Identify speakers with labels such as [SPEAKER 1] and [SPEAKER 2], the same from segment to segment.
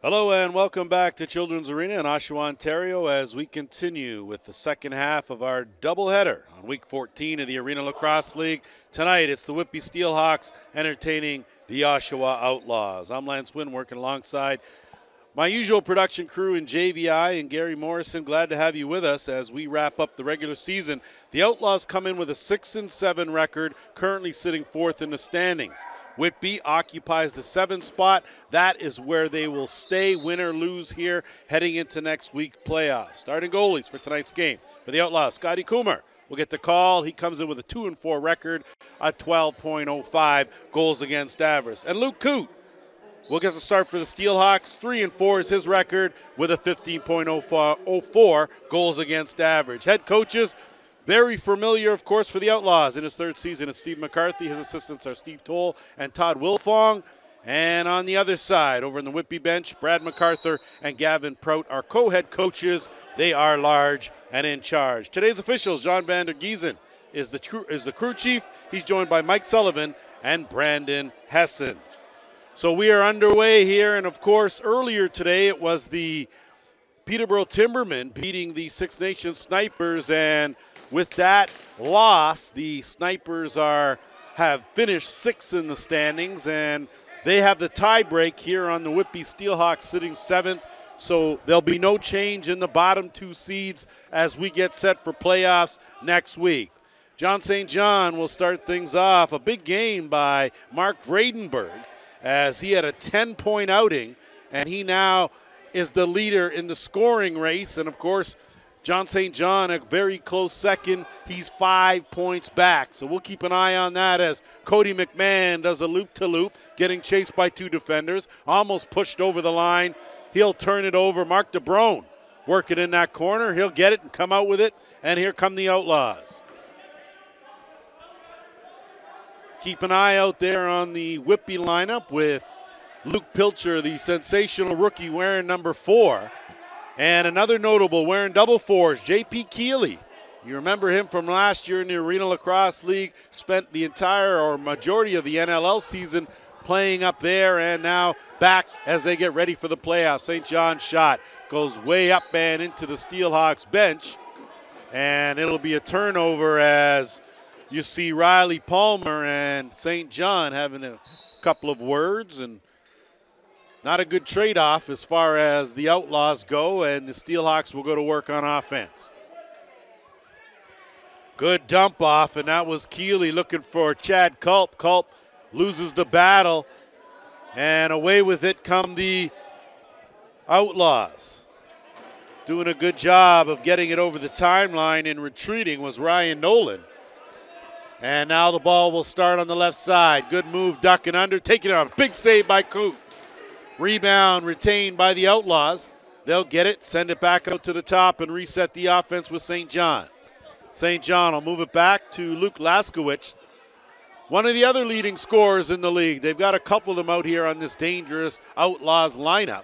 [SPEAKER 1] Hello and welcome back to Children's Arena in Oshawa, Ontario, as we continue with the second half of our doubleheader on Week 14 of the Arena Lacrosse League. Tonight, it's the Whitby Steelhawks entertaining the Oshawa Outlaws. I'm Lance Wynn, working alongside my usual production crew in JVI and Gary Morrison. Glad to have you with us as we wrap up the regular season. The Outlaws come in with a 6-7 record, currently sitting fourth in the standings. Whitby occupies the 7th spot. That is where they will stay, win or lose here, heading into next week's playoffs. Starting goalies for tonight's game. For the Outlaws, Scotty Coomer will get the call. He comes in with a 2-4 record, a 12.05 goals against average. And Luke Coote will get the start for the Steelhawks. 3-4 is his record with a 15.04 goals against average. Head coaches, very familiar, of course, for the Outlaws in his third season is Steve McCarthy. His assistants are Steve Toll and Todd Wilfong. And on the other side, over in the Whitby bench, Brad MacArthur and Gavin Prout are co-head coaches. They are large and in charge. Today's officials, John van der Giesen is the crew chief. He's joined by Mike Sullivan and Brandon Hessen. So we are underway here, and of course, earlier today it was the Peterborough Timbermen beating the Six Nations Snipers, and with that loss, the Snipers have finished sixth in the standings, and they have the tie break here on the Whitby Steelhawks sitting seventh, so there'll be no change in the bottom two seeds as we get set for playoffs next week. John St. John will start things off. A big game by Mark Vredenberg as he had a 10-point outing, and he now is the leader in the scoring race, and of course, John St. John, a very close second. He's 5 points back. So we'll keep an eye on that as Cody McMahon does a loop-to-loop, getting chased by two defenders, almost pushed over the line. He'll turn it over. Mark DeBrone working in that corner. He'll get it and come out with it, and here come the Outlaws. Keep an eye out there on the Whitby lineup with Luke Pilcher, the sensational rookie, wearing number 4. And another notable wearing double 4s, J.P. Keeley. You remember him from last year in the Arena Lacrosse League, spent the entire or majority of the NLL season playing up there, and now back as they get ready for the playoffs. St. John's shot goes way up and into the Steelhawks bench, and it'll be a turnover as you see Riley Palmer and St. John having a couple of words, and not a good trade-off as far as the Outlaws go, and the Steelhawks will go to work on offense. Good dump off, and that was Keeley looking for Chad Culp. Culp loses the battle, and away with it come the Outlaws. Doing a good job of getting it over the timeline and retreating was Ryan Nolan. And now the ball will start on the left side. Good move, ducking under, taking it on. Big save by Coote. Rebound retained by the Outlaws. They'll get it, send it back out to the top, and reset the offense with St. John. St. John will move it back to Luke Laskowicz, one of the other leading scorers in the league. They've got a couple of them out here on this dangerous Outlaws lineup.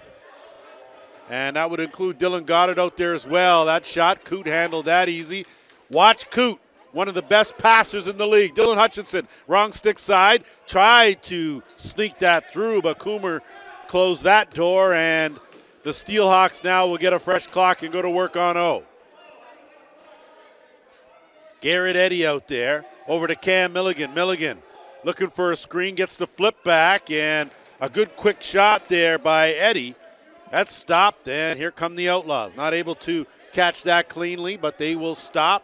[SPEAKER 1] And that would include Dylan Goddard out there as well. That shot, Coote handled that easy. Watch Coote, one of the best passers in the league. Dylan Hutchinson, wrong stick side, tried to sneak that through, but Coomer closed that door, and the Steelhawks now will get a fresh clock and go to work on O. Garrett Eddy out there, over to Cam Milligan. Milligan looking for a screen, gets the flip back, and a good quick shot there by Eddy. That's stopped, and here come the Outlaws. Not able to catch that cleanly, but they will stop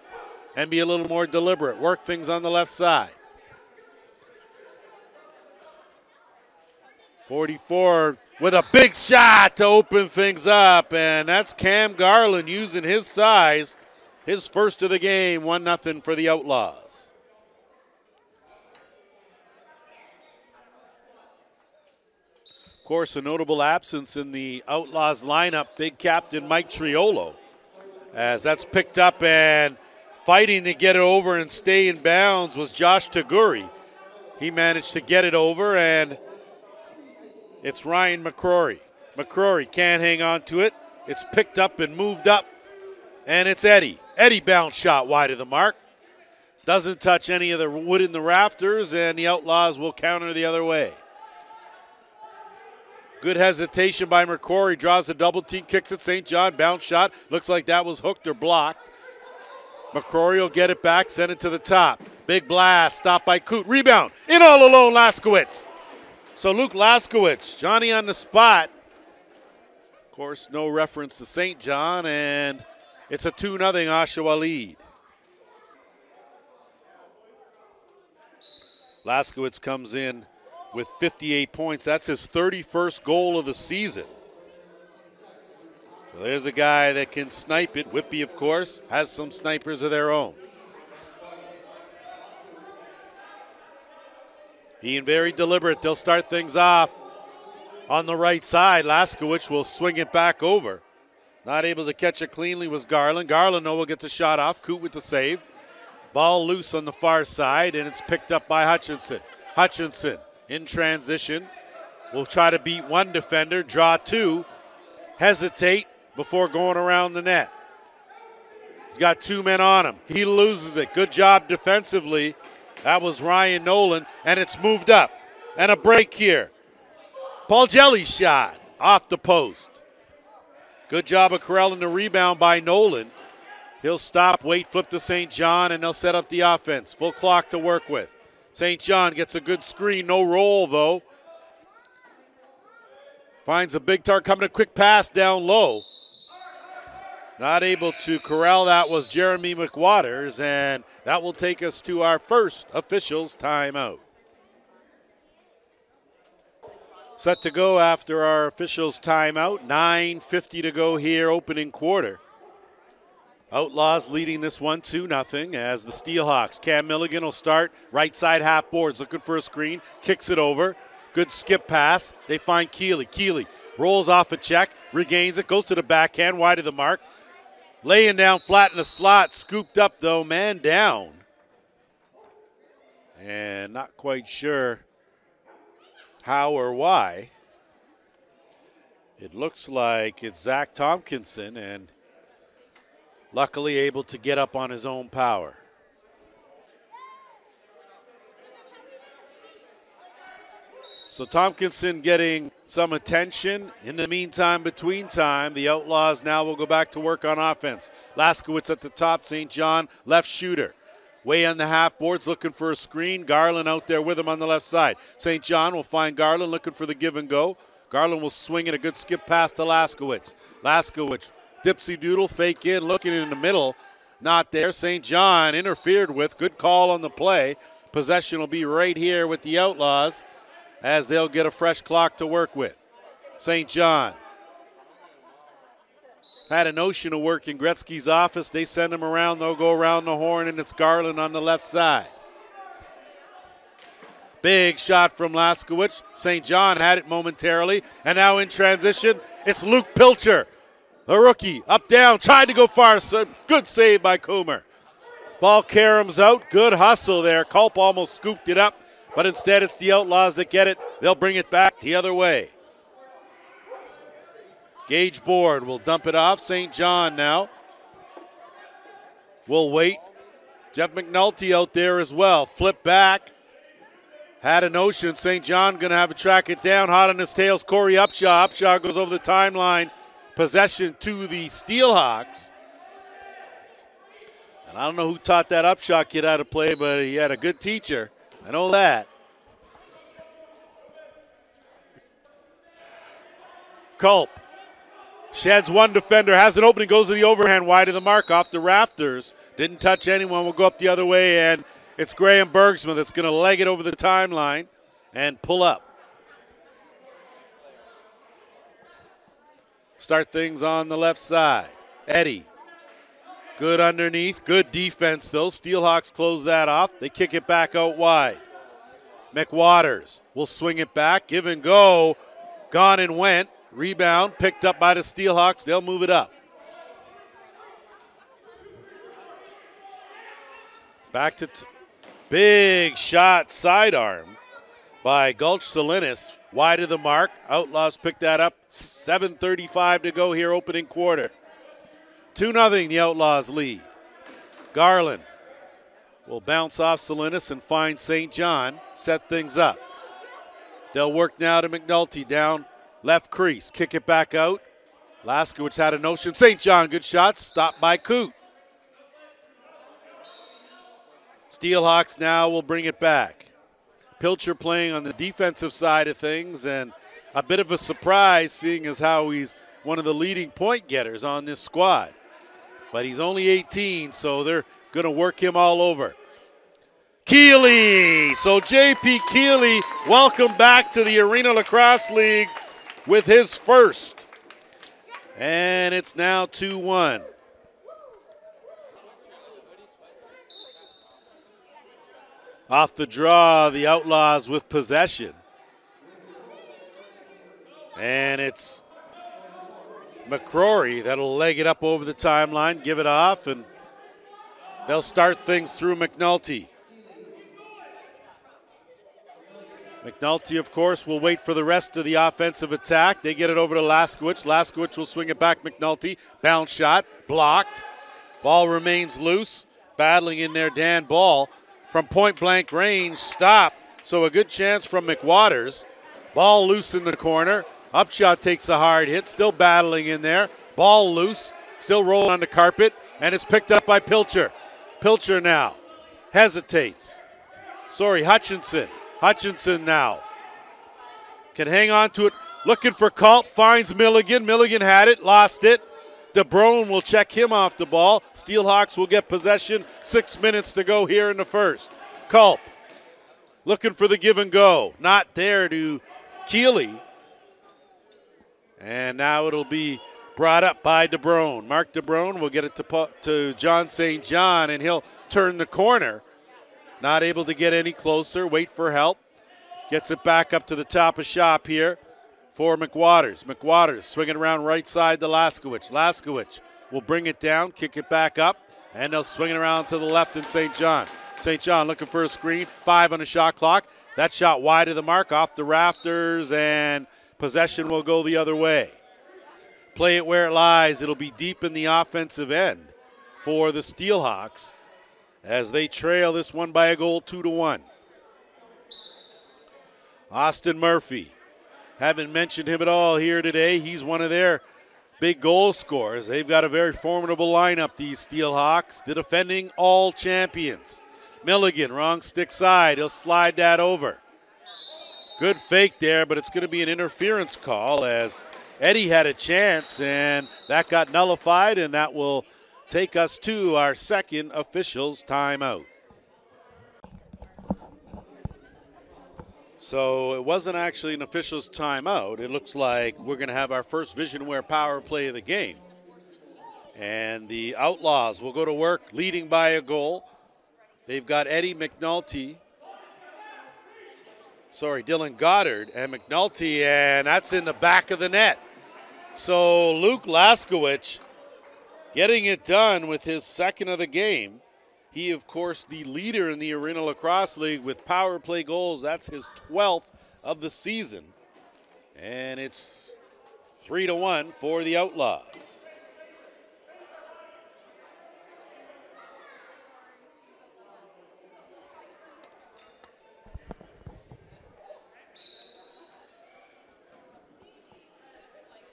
[SPEAKER 1] and be a little more deliberate. Work things on the left side. 44 with a big shot to open things up, and that's Cam Garland using his size. His first of the game, 1-0 for the Outlaws. Of course, a notable absence in the Outlaws lineup, big captain Mike Triolo, as that's picked up, and fighting to get it over and stay in bounds was Josh Taguri. He managed to get it over, and it's Ryan McCrory. McCrory can't hang on to it. It's picked up and moved up, and it's Eddy. Eddy bounce shot wide of the mark. Doesn't touch any of the wood in the rafters, and the Outlaws will counter the other way. Good hesitation by McCrory. Draws a double team, kicks it. St. John, bounce shot. Looks like that was hooked or blocked. McCrory will get it back, send it to the top. Big blast, stopped by Coote. Rebound, in all alone, Laskowitz. So Luke Laskowitz, Johnny on the spot. Of course, no reference to St. John, and it's a 2-0 Oshawa lead. Laskowitz comes in with 58 points. That's his 31st goal of the season. So there's a guy that can snipe it. Whitby, of course, has some snipers of their own. Being very deliberate. They'll start things off on the right side. Laskowitz will swing it back over. Not able to catch it cleanly was Garland. Garland, though, will get the shot off. Coote with the save. Ball loose on the far side, and it's picked up by Hutchinson. Hutchinson in transition will try to beat one defender, draw two, hesitate before going around the net. He's got two men on him. He loses it. Good job defensively. That was Ryan Nolan, and it's moved up. And a break here. Paul Jelly's shot off the post. Good job of corralling the rebound by Nolan. He'll stop, wait, flip to St. John, and they'll set up the offense. Full clock to work with. St. John gets a good screen, no roll though. Finds a big target coming, a quick pass down low. Not able to corral that was Jeremy McWaters, and that will take us to our first officials timeout. Set to go after our officials timeout. 9:50 to go here, opening quarter. Outlaws leading this one 2-0 as the Steelhawks. Cam Milligan will start right side half boards, looking for a screen, kicks it over. Good skip pass. They find Keeley. Keeley rolls off a check, regains it, goes to the backhand, wide of the mark. Laying down flat in the slot, scooped up though, man down. And not quite sure how or why. It looks like it's Zach Tompkinson, and luckily able to get up on his own power. So Tompkinson getting some attention. In the meantime, between time, the Outlaws now will go back to work on offense. Laskowitz at the top, St. John, left shooter. Way on the half boards, looking for a screen. Garland out there with him on the left side. St. John will find Garland, looking for the give and go. Garland will swing it, a good skip pass to Laskowitz. Laskowitz, dipsy doodle, fake in, looking in the middle. Not there. St. John interfered with. Good call on the play. Possession will be right here with the Outlaws as they'll get a fresh clock to work with. St. John had a notion of work in Gretzky's office. They send him around. They'll go around the horn, and it's Garland on the left side. Big shot from Laskowitz. St. John had it momentarily, and now in transition, it's Luke Pilcher, the rookie, up, down, tried to go far. So good save by Coomer. Ball caroms out. Good hustle there. Culp almost scooped it up, but instead it's the Outlaws that get it. They'll bring it back the other way. Gage Board will dump it off. St. John now will wait. Jeff McNulty out there as well. Flip back. Had a notion. St. John going to have to track it down. Hot on his tails. Corey Upshaw. Upshaw goes over the timeline. Possession to the Steelhawks. And I don't know who taught that Upshaw kid how to play, but he had a good teacher. I know that. Culp sheds one defender, has an opening, goes to the overhand, wide of the mark, off the rafters. Didn't touch anyone, will go up the other way, and it's Graham Bergsman that's going to leg it over the timeline and pull up. Start things on the left side. Eddie, good underneath, good defense though. Steelhawks close that off. They kick it back out wide. McWaters will swing it back, give and go, gone and went. Rebound picked up by the Steelhawks. They'll move it up. Back to big shot, sidearm by Gulch Salinas. Wide of the mark. Outlaws pick that up. 7:35 to go here, opening quarter. 2-0 the Outlaws lead. Garland will bounce off Salinas and find St. John. Set things up. They'll work now to McNulty down Left crease, kick it back out. Laskowicz had a notion. St. John, good shot, stopped by Coote. Steelhawks now will bring it back. Pilcher playing on the defensive side of things, and a bit of a surprise seeing as how he's one of the leading point getters on this squad. But he's only 18, so they're going to work him all over. Keeley! So J.P. Keeley, welcome back to the Arena Lacrosse League with his first. And it's now 2-1. Off the draw, the Outlaws with possession. And it's McCrory that'll leg it up over the timeline, give it off, and they'll start things through McNulty. McNulty, of course, will wait for the rest of the offensive attack. They get it over to Laskowicz. Laskowicz will swing it back. McNulty, bounce shot, blocked. Ball remains loose. Battling in there, Dan Ball. From point-blank range, stop. So a good chance from McWaters. Ball loose in the corner. Upshot takes a hard hit, still battling in there. Ball loose, still rolling on the carpet, and it's picked up by Pilcher. Pilcher now hesitates. Hutchinson. Hutchinson now can hang on to it. Looking for Culp, finds Milligan. Milligan had it, lost it. DeBrone will check him off the ball. Steelhawks will get possession. 6 minutes to go here in the first. Culp looking for the give and go. Not there to Keeley. And now it'll be brought up by DeBrone. Mark DeBrone will get it to John St. John, and he'll turn the corner. Not able to get any closer. Wait for help. Gets it back up to the top of shop here for McWaters. McWaters swinging around right side to Laskowicz. Laskowicz will bring it down, kick it back up, and they'll swing it around to the left in St. John. St. John looking for a screen. 5 on the shot clock. That shot wide of the mark, off the rafters, and possession will go the other way. Play it where it lies. It'll be deep in the offensive end for the Steelhawks as they trail this one by a goal, 2-1. Austin Murphy. Haven't mentioned him at all here today. He's one of their big goal scorers. They've got a very formidable lineup, these Steelhawks, the defending all champions. Milligan, wrong stick side. He'll slide that over. Good fake there, but it's going to be an interference call as Eddie had a chance, and that got nullified, and that will take us to our second officials' timeout. So it wasn't actually an official's timeout. It looks like we're going to have our first Visionware power play of the game. And the Outlaws will go to work leading by a goal. They've got Eddie McNulty. Dylan Goddard and McNulty, and that's in the back of the net. So Luke Laskowicz getting it done with his second of the game. He, of course, the leader in the Arena Lacrosse League with power play goals. That's his 12th of the season. And it's 3-1 for the Outlaws.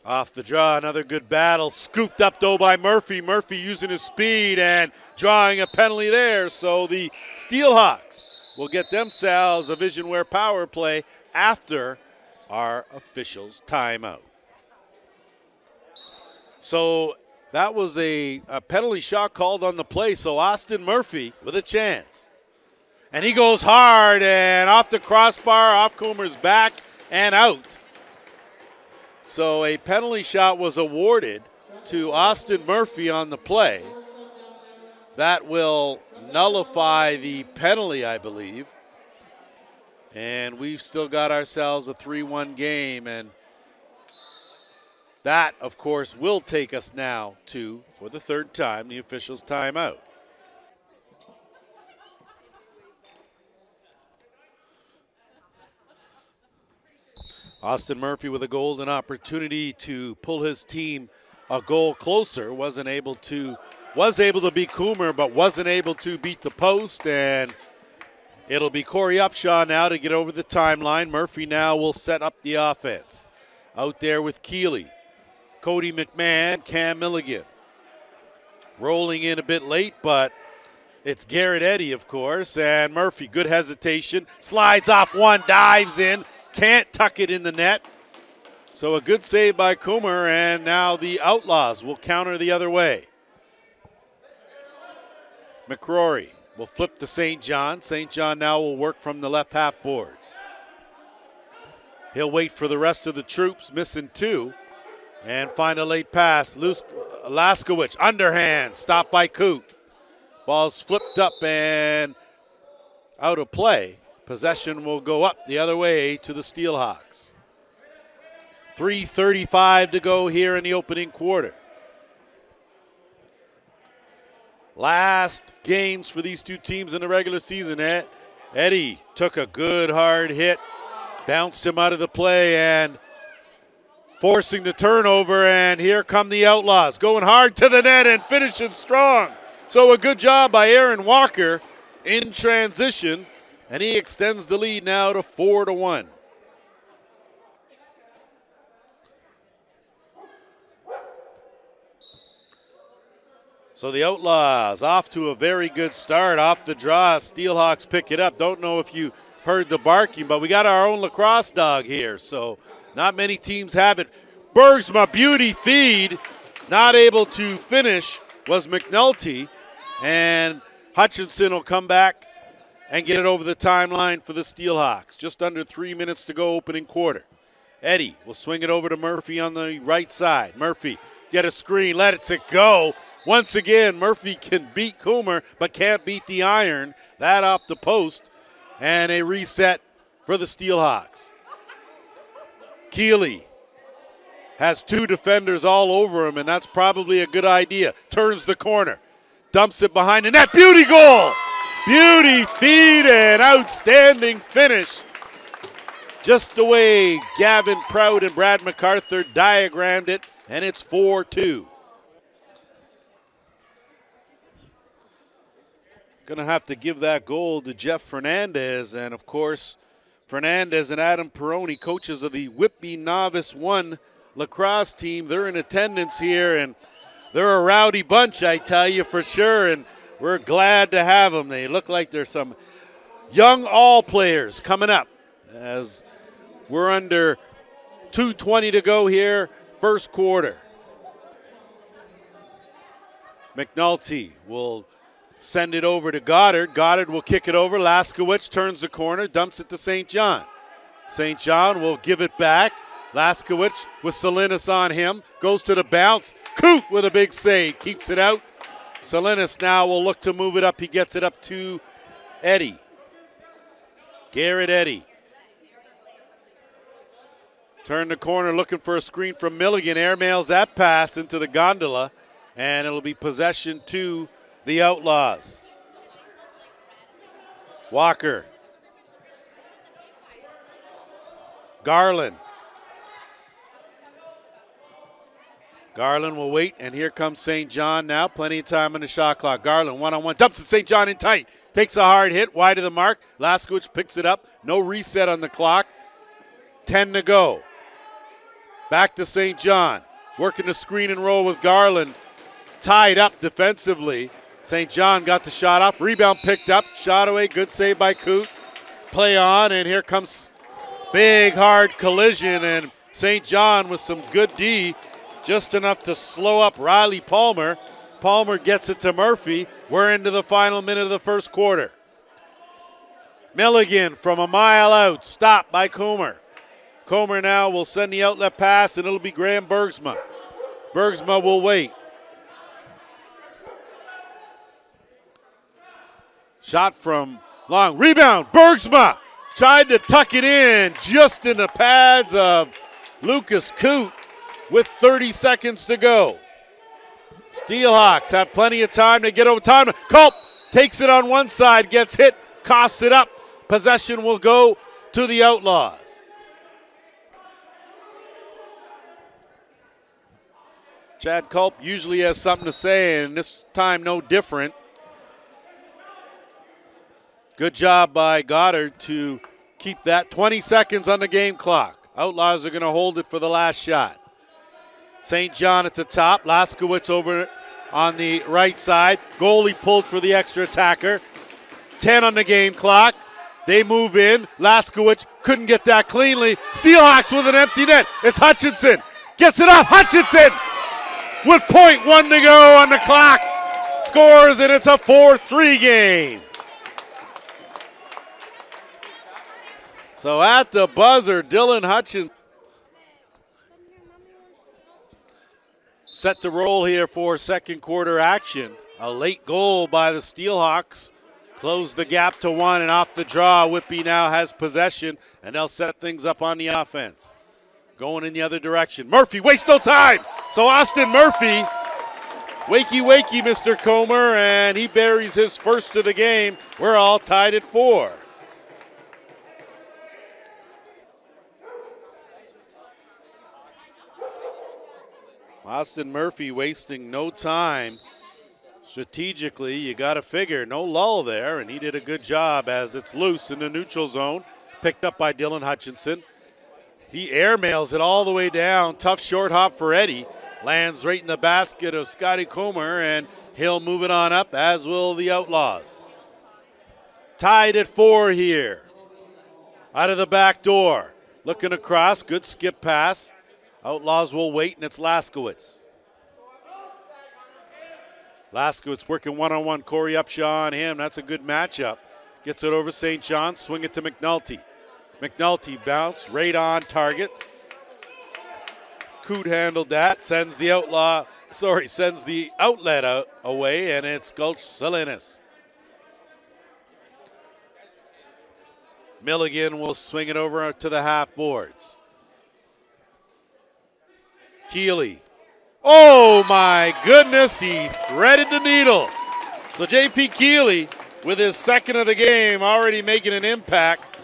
[SPEAKER 1] Off the draw, another good battle. Scooped up, though, by Murphy. Murphy using his speed and drawing a penalty there. So the Steelhawks will get themselves a Visionware power play after our officials' timeout. So that was a penalty shot called on the play. So Austin Murphy with a chance. And he goes hard and off the crossbar, off Coomer's back and out. So a penalty shot was awarded to Austin Murphy on the play. That will nullify the penalty, I believe. And we've still got ourselves a 3-1 game. And that, of course, will take us now to, for the third time, the officials' timeout. Austin Murphy with a golden opportunity to pull his team a goal closer. Was able to beat Coomer, but wasn't able to beat the post. And it'll be Corey Upshaw now to get over the timeline. Murphy now will set up the offense. out there with Keeley. Cody McMahon, Cam Milligan. Rolling in a bit late, but it's Garrett Eddy, of course, and Murphy. Good hesitation. Slides off one, dives in. Can't tuck it in the net. So a good save by Coomer, and now the Outlaws will counter the other way. McCrory will flip to St. John. St. John now will work from the left half boards. He'll wait for the rest of the troops, missing two, and find a late pass. Laskowicz, underhand, stopped by Coot. Ball's flipped up and out of play. Possession will go up the other way to the Steelhawks. 3:35 to go here in the opening quarter. Last games for these two teams in the regular season. Eddy took a good hard hit, bounced him out of the play and forcing the turnover, and here come the Outlaws going hard to the net and finishing strong. So a good job by Aaron Walker in transition, and he extends the lead now to 4-1. So the Outlaws off to a very good start. Off the draw, Steelhawks pick it up. Don't know if you heard the barking, but we got our own lacrosse dog here, so not many teams have it. Bergsma, beauty feed, not able to finish was McNulty, and Hutchinson will come back and get it over the timeline for the Steelhawks. Just under 3 minutes to go opening quarter. Eddy will swing it over to Murphy on the right side. Murphy, get a screen, let it go. Once again, Murphy can beat Coomer, but can't beat the iron. That off the post, and a reset for the Steelhawks. Keeley has two defenders all over him, and that's probably a good idea. Turns the corner, dumps it behind the net. Beauty goal! Beauty feed and outstanding finish. Just the way Gavin Proud and Brad MacArthur diagrammed it, and it's 4-2. Going to have to give that goal to Jeff Fernandez, and of course, Fernandez and Adam Peroni, coaches of the Whitby Novice 1 lacrosse team. They're in attendance here, and they're a rowdy bunch, I tell you, for sure, and we're glad to have them. They look like there's some young all players coming up as we're under 2:20 to go here, first quarter. McNulty will send it over to Goddard. Goddard will kick it over. Laskowicz turns the corner, dumps it to St. John. St. John will give it back. Laskowicz with Salinas on him. Goes to the bounce. Coot with a big save. Keeps it out. Salinas now will look to move it up. He gets it up to Eddy. Garrett Eddy. Turn the corner looking for a screen from Milligan. Airmails that pass into the gondola, and it'll be possession to the Outlaws. Walker. Garland. Garland will wait, and here comes St. John now. Plenty of time on the shot clock. Garland one-on-one. Dumps it St. John in tight. Takes a hard hit, wide of the mark. Laskowicz picks it up. No reset on the clock. 10 to go. Back to St. John. Working the screen and roll with Garland. Tied up defensively. St. John got the shot off. Rebound picked up. Shot away. Good save by Coot. Play on, and here comes big, hard collision, and St. John with some good D. Just enough to slow up Riley Palmer. Palmer gets it to Murphy. We're into the final minute of the first quarter. Milligan from a mile out. Stopped by Coomer. Coomer now will send the outlet pass, and it'll be Graham Bergsma. Bergsma will wait. Shot from long. Rebound. Bergsma tried to tuck it in just in the pads of Lucas Coot with 30 seconds to go. Steelhawks have plenty of time to get over time. Culp takes it on one side, gets hit, coughs it up. Possession will go to the Outlaws. Chad Culp usually has something to say, and this time no different. Good job by Goddard to keep that. 20 seconds on the game clock. Outlaws are going to hold it for the last shot. St. John at the top. Laskowitz over on the right side. Goalie pulled for the extra attacker. 10 on the game clock. They move in. Laskowitz couldn't get that cleanly. Steelhawks with an empty net. It's Hutchinson. Gets it up. Hutchinson with .1 to go on the clock. Scores, and it's a 4-3 game. So at the buzzer, Dylan Hutchinson set to roll here for second quarter action. A late goal by the Steelhawks closed the gap to 1, and off the draw, Whitby now has possession, and they'll set things up on the offense. Going in the other direction. Murphy wastes no time. So Austin Murphy, wakey, Mr. Comer, and he buries his first of the game. We're all tied at 4. Austin Murphy wasting no time. Strategically, you got to figure no lull there, and he did a good job as it's loose in the neutral zone. Picked up by Dylan Hutchinson. He airmails it all the way down. Tough short hop for Eddie. Lands right in the basket of Scotty Comer, and he'll move it on up, as will the Outlaws. Tied at 4 here. Out of the back door. Looking across, good skip pass. Outlaws will wait, and it's Laskowitz. Laskowitz working one-on-one. Corey Upshaw on him. That's a good matchup. Gets it over St. John. Swing it to McNulty. McNulty bounce right on target. Coot handled that. Sends the outlet out away, and it's Gulch Salinas. Milligan will swing it over to the half boards. Keeley. Oh my goodness, he threaded the needle. So J.P. Keeley with his second of the game already making an impact.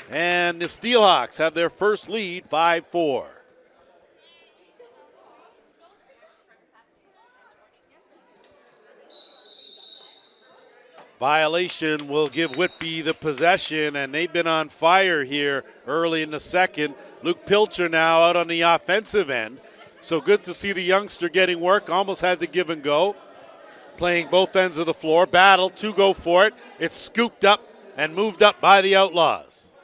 [SPEAKER 1] And the Steelhawks have their first lead, 5-4. Violation will give Whitby the possession, and they've been on fire here early in the second. Luke Pilcher now out on the offensive end. So good to see the youngster getting work. Almost had to give and go. Playing both ends of the floor. Battle, 2 go for it. It's scooped up and moved up by the Outlaws.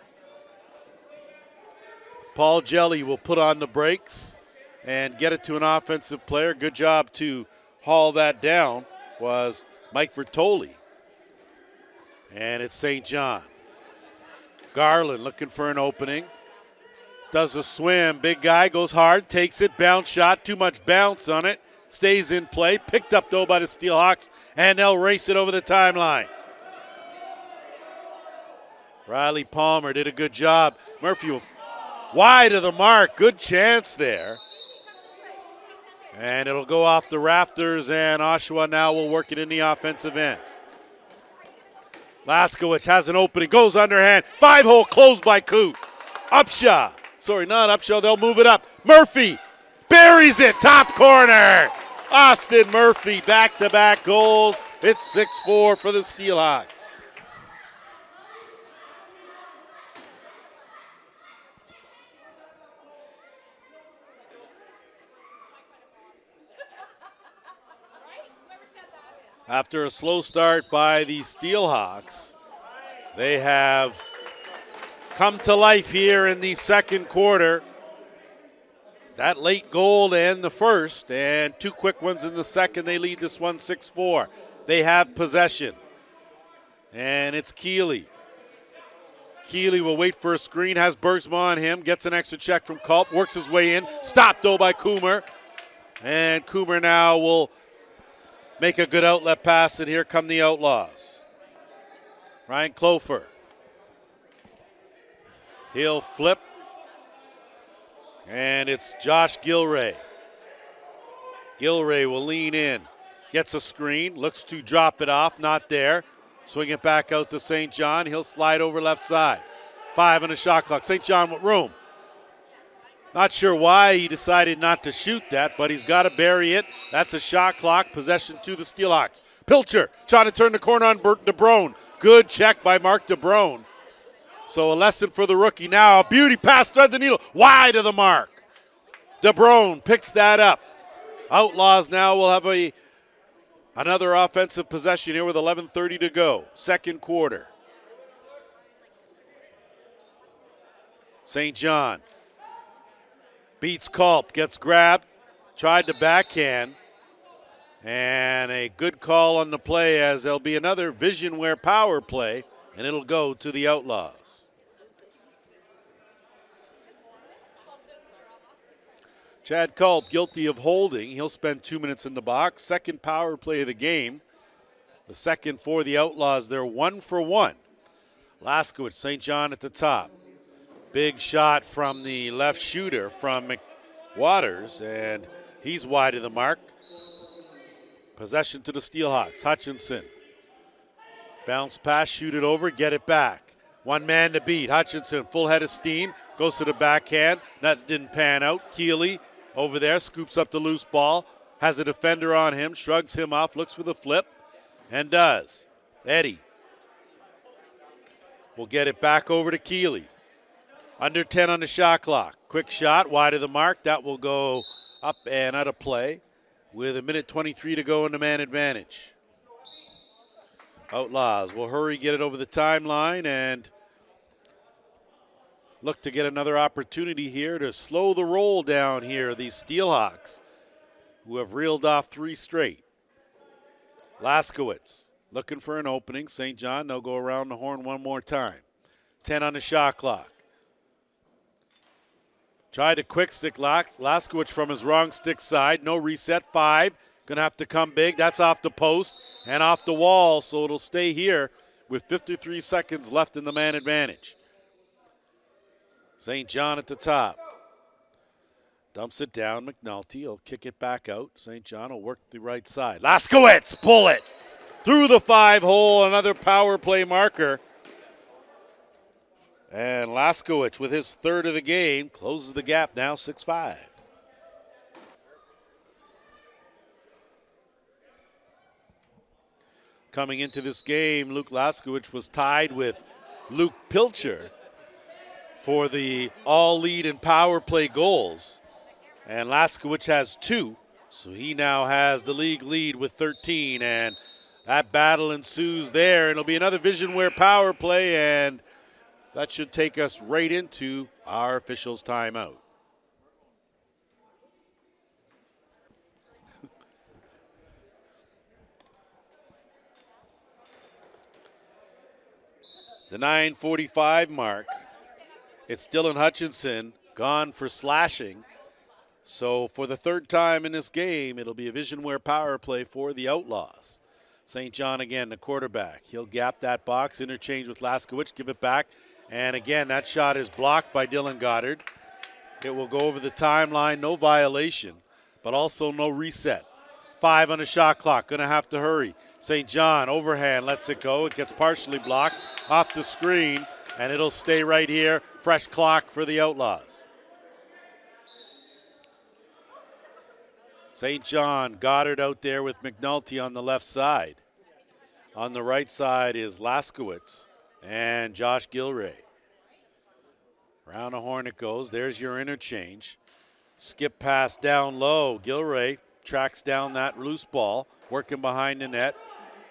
[SPEAKER 1] Paul Jelly will put on the brakes and get it to an offensive player. Good job to haul that down was Mike Vertoli. And it's St. John. Garland looking for an opening. Does a swim. Big guy goes hard, takes it, bounce shot. Too much bounce on it. Stays in play. Picked up, though, by the Steelhawks, and they'll race it over the timeline. Riley Palmer did a good job. Murphy wide of the mark. Good chance there. And it'll go off the rafters, and Oshawa now will work it in the offensive end. Laskowitz has an opening, goes underhand. 5-hole closed by Coot. Upshaw. Sorry, not Upshaw. They'll move it up. Murphy buries it. Top corner. Austin Murphy, back-to-back goals. It's 6-4 for the Steelhawks. After a slow start by the Steelhawks, they have come to life here in the second quarter. That late goal to end the first, and 2 quick ones in the second. They lead this one 6-4. They have possession. And it's Keeley. Keeley will wait for a screen, has Bergsma on him, gets an extra check from Culp, works his way in. Stopped, though, by Coomer. And Coomer now will make a good outlet pass, and here come the Outlaws. Ryan Clofer. He'll flip. And it's Josh Gilray. Gilray will lean in. Gets a screen. Looks to drop it off. Not there. Swing it back out to St. John. He'll slide over left side. 5 on the shot clock. St. John with room. Not sure why he decided not to shoot that, but he's got to bury it. That's a shot clock. Possession to the Steelhawks. Pilcher trying to turn the corner on DeBrone. Good check by Mark DeBrone. So a lesson for the rookie now. A beauty pass, thread the needle, wide of the mark. DeBrone picks that up. Outlaws now will have another offensive possession here with 11:30 to go. Second quarter. St. John beats Culp, gets grabbed, tried to backhand, and a good call on the play as there'll be another Visionware power play, and it'll go to the Outlaws. Chad Culp guilty of holding. He'll spend 2 minutes in the box. Second power play of the game. The second for the Outlaws. They're 1 for 1. Laskowitz, St. John at the top. Big shot from the left shooter from McWaters, and he's wide of the mark. Possession to the Steelhawks. Hutchinson. Bounce pass, shoot it over, get it back. One man to beat. Hutchinson, full head of steam, goes to the backhand. That didn't pan out. Keeley over there, scoops up the loose ball, has a defender on him, shrugs him off, looks for the flip, and does. Eddie will get it back over to Keeley. Under 10 on the shot clock. Quick shot, wide of the mark. That will go up and out of play with 1:23 to go in the man advantage. Outlaws will hurry, get it over the timeline, and look to get another opportunity here to slow the roll down here. These Steelhawks, who have reeled off 3 straight. Laskowitz looking for an opening. St. John, they'll go around the horn one more time. 10 on the shot clock. Tried to quick stick Laskowitz from his wrong stick side. No reset. 5. Going to have to come big. That's off the post and off the wall, so it'll stay here with 53 seconds left in the man advantage. St. John at the top. Dumps it down. McNulty will kick it back out. St. John will work the right side. Laskowitz, pull it through the 5-hole. Another power play marker. And Laskowitz, with his third of the game, closes the gap now 6-5. Coming into this game, Luke Laskowitz was tied with Luke Pilcher for the all lead and power play goals. And Laskowitz has 2, so he now has the league lead with 13. And that battle ensues there. It'll be another Visionware power play, and that should take us right into our officials' timeout. The 9:45 mark. It's Dylan Hutchinson gone for slashing. So for the third time in this game, it'll be a Visionware power play for the Outlaws. St. John again, the quarterback. He'll gap that box, interchange with Laskowitz, give it back. And again, that shot is blocked by Dylan Goddard. It will go over the timeline, no violation, but also no reset. 5 on the shot clock, gonna have to hurry. St. John, overhand, lets it go. It gets partially blocked off the screen, and it'll stay right here. Fresh clock for the Outlaws. St. John, Goddard out there with McNulty on the left side. On the right side is Laskowitz and Josh Gilray. Around the horn it goes. There's your interchange. Skip pass down low. Gilray tracks down that loose ball, working behind the net.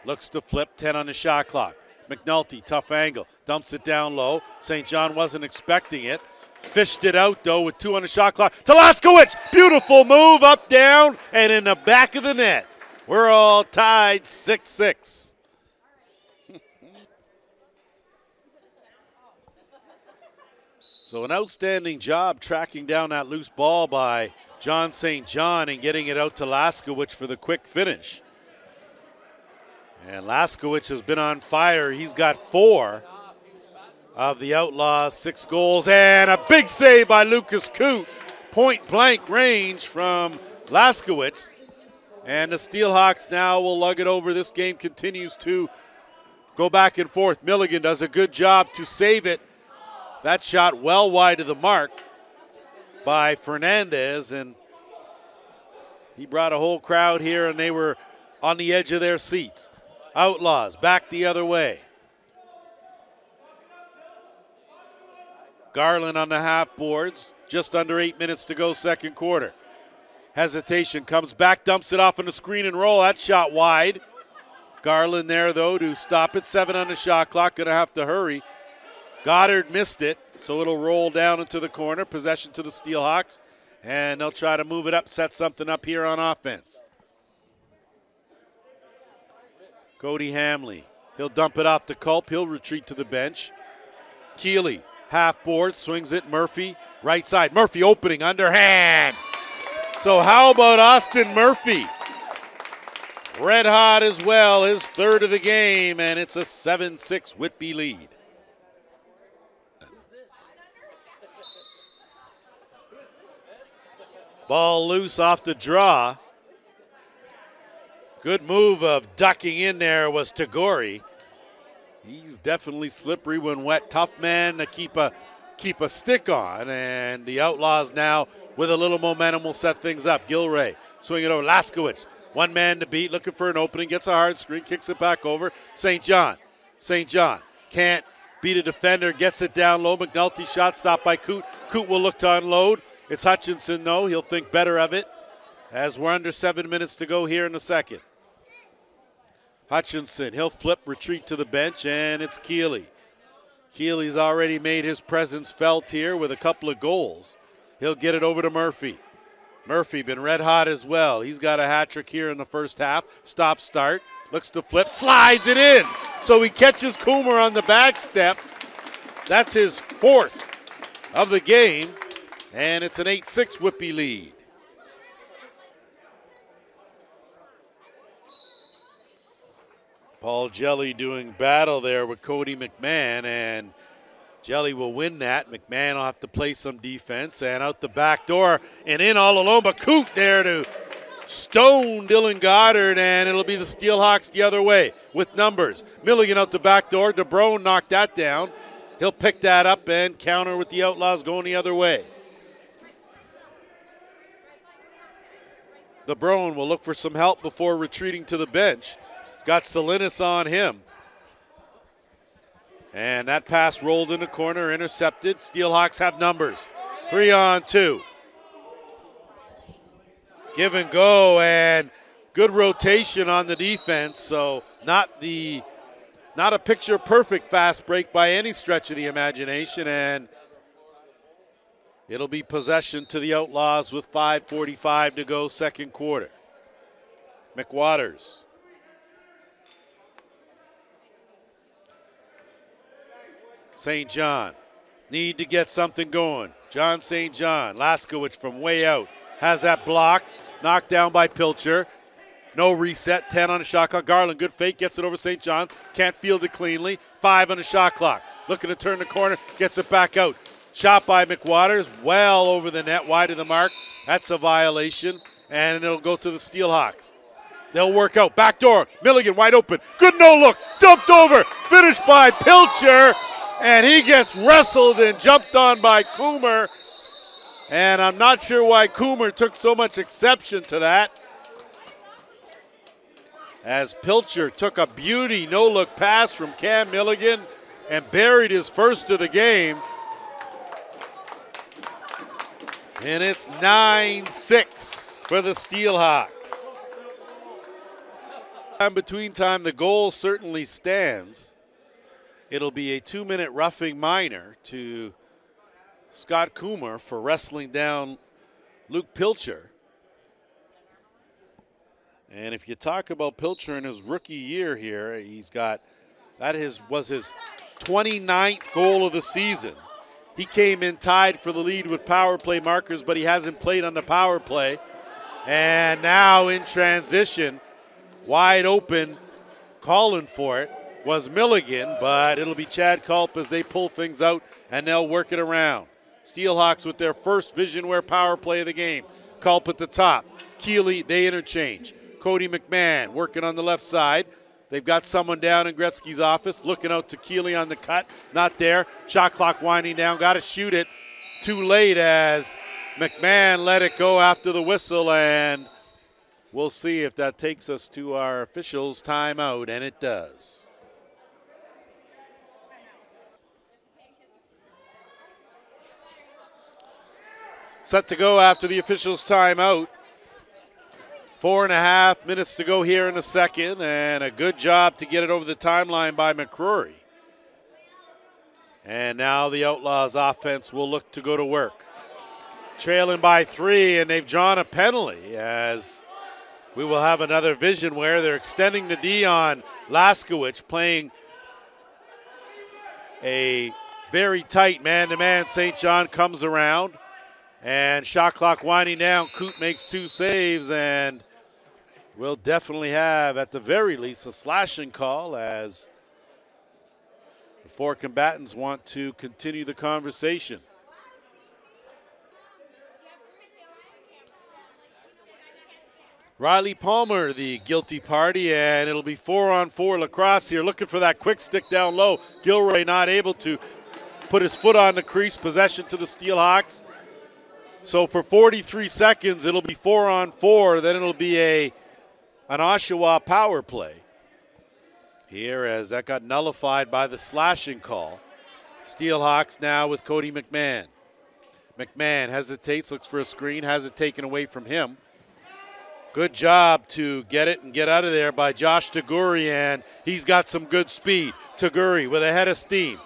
[SPEAKER 1] Looks to flip, 10 on the shot clock. McNulty, tough angle, dumps it down low. St. John wasn't expecting it. Fished it out, though, with 2 on the shot clock. To Laskowitz, beautiful move, up, down, and in the back of the net. We're all tied 6-6. So an outstanding job tracking down that loose ball by John St. John and getting it out to Laskowitz for the quick finish. And Laskowitz has been on fire. He's got 4 of the Outlaws, 6 goals, and a big save by Lucas Coote. Point blank range from Laskowitz. And the Steelhawks now will lug it over. This game continues to go back and forth. Milligan does a good job to save it. That shot well wide of the mark by Fernandez, and he brought a whole crowd here, and they were on the edge of their seats. Outlaws back the other way. Garland on the half boards. Just under 8 minutes to go, second quarter. Hesitation, comes back, dumps it off on the screen and roll. That shot wide. Garland there, though, to stop it. 7 on the shot clock. Going to have to hurry. Goddard missed it, so it'll roll down into the corner. Possession to the Steelhawks, and they'll try to move it up, set something up here on offense. Cody Hamley, he'll dump it off to Culp. He'll retreat to the bench. Keeley, half board, swings it. Murphy, right side. Murphy opening, underhand. So how about Austin Murphy? Red hot as well, his third of the game, and it's a 7-6 Whitby lead. Ball loose off the draw. Good move of ducking in there was Tagore. He's definitely slippery when wet. Tough man to keep a stick on, and the Outlaws now with a little momentum will set things up. Gilray swing it over. Laskowitz, one man to beat, looking for an opening, gets a hard screen, kicks it back over. St. John can't beat a defender, gets it down low. McNulty shot stopped by Coote. Coote will look to unload. It's Hutchinson, though. He'll think better of it as we're under 7 minutes to go here in the second. Hutchinson, he'll flip, retreat to the bench, and it's Keeley. Keeley's already made his presence felt here with a couple of goals. He'll get it over to Murphy. Murphy been red hot as well. He's got a hat trick here in the first half. Stop start, looks to flip, slides it in. So he catches Coomer on the back step. That's his fourth of the game, and it's an 8-6 Whitby lead. Paul Jelly doing battle there with Cody McMahon, and Jelly will win that. McMahon will have to play some defense, and out the back door and in all alone, but Coote there to stone Dylan Goddard, and it'll be the Steelhawks the other way with numbers. Milligan out the back door. DeBrone knocked that down. He'll pick that up and counter with the Outlaws going the other way. DeBrone will look for some help before retreating to the bench. Got Salinas on him. And that pass rolled in the corner, intercepted. Steelhawks have numbers. 3-on-2. Give and go, and good rotation on the defense. So not a picture perfect fast break by any stretch of the imagination, and it'll be possession to the Outlaws with 5:45 to go, second quarter. McWaters. St. John need to get something going. John St. John, Laskowitz from way out, has that block, knocked down by Pilcher. No reset, 10 on the shot clock. Garland, good fake, gets it over St. John. Can't field it cleanly. 5 on the shot clock. Looking to turn the corner, gets it back out. Shot by McWaters, well over the net, wide of the mark. That's a violation, and it'll go to the Steelhawks. They'll work out. Back door, Milligan wide open. Good no look, dumped over, finished by Pilcher. And he gets wrestled and jumped on by Coomer. And I'm not sure why Coomer took so much exception to that, as Pilcher took a beauty no-look pass from Cam Milligan and buried his first of the game. And it's 9-6 for the Steelhawks. In between time, the goal certainly stands. It'll be a 2-minute roughing minor to Scott Coomer for wrestling down Luke Pilcher. And if you talk about Pilcher in his rookie year here, was his 29th goal of the season. He came in tied for the lead with power play markers, but he hasn't played on the power play. And now in transition, wide open, calling for it, was Milligan, but it'll be Chad Culp as they pull things out, and they'll work it around. Steelhawks with their first Visionware power play of the game. Culp at the top. Keeley, they interchange. Cody McMahon working on the left side. They've got someone down in Gretzky's office, looking out to Keeley on the cut. Not there. Shot clock winding down. Got to shoot it. Too late as McMahon let it go after the whistle, and we'll see if that takes us to our officials' timeout, and it does. Set to go after the officials' timeout. 4.5 minutes to go here in the second, and a good job to get it over the timeline by McCrory. And now the Outlaws offense will look to go to work. Trailing by 3, and they've drawn a penalty as we will have another vision where they're extending the D on Laskowicz, playing a very tight man-to-man. St. John comes around, and shot clock winding down. Coote makes 2 saves, and we'll definitely have, at the very least, a slashing call as the 4 combatants want to continue the conversation. Riley Palmer, the guilty party, and it'll be 4-on-4 lacrosse here. Looking for that quick stick down low. Gilroy not able to put his foot on the crease. Possession to the Steelhawks. So for 43 seconds, it'll be 4-on-4. Then it'll be an Oshawa power play. Here, as that got nullified by the slashing call. Steelhawks now with Cody McMahon. McMahon hesitates, looks for a screen, has it taken away from him. Good job to get it and get out of there by Josh Taguri, and he's got some good speed. Taguri with a head of steam.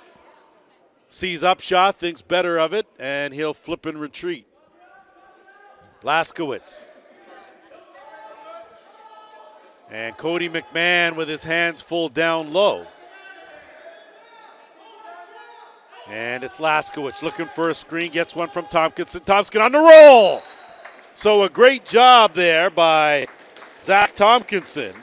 [SPEAKER 1] Sees Upshaw, thinks better of it, and he'll flip and retreat. Laskowicz. And Cody McMahon with his hands full down low. And it's Laskowicz looking for a screen, gets one from Tompkinson. Tompkinson on the roll! So a great job there by Zach Tompkinson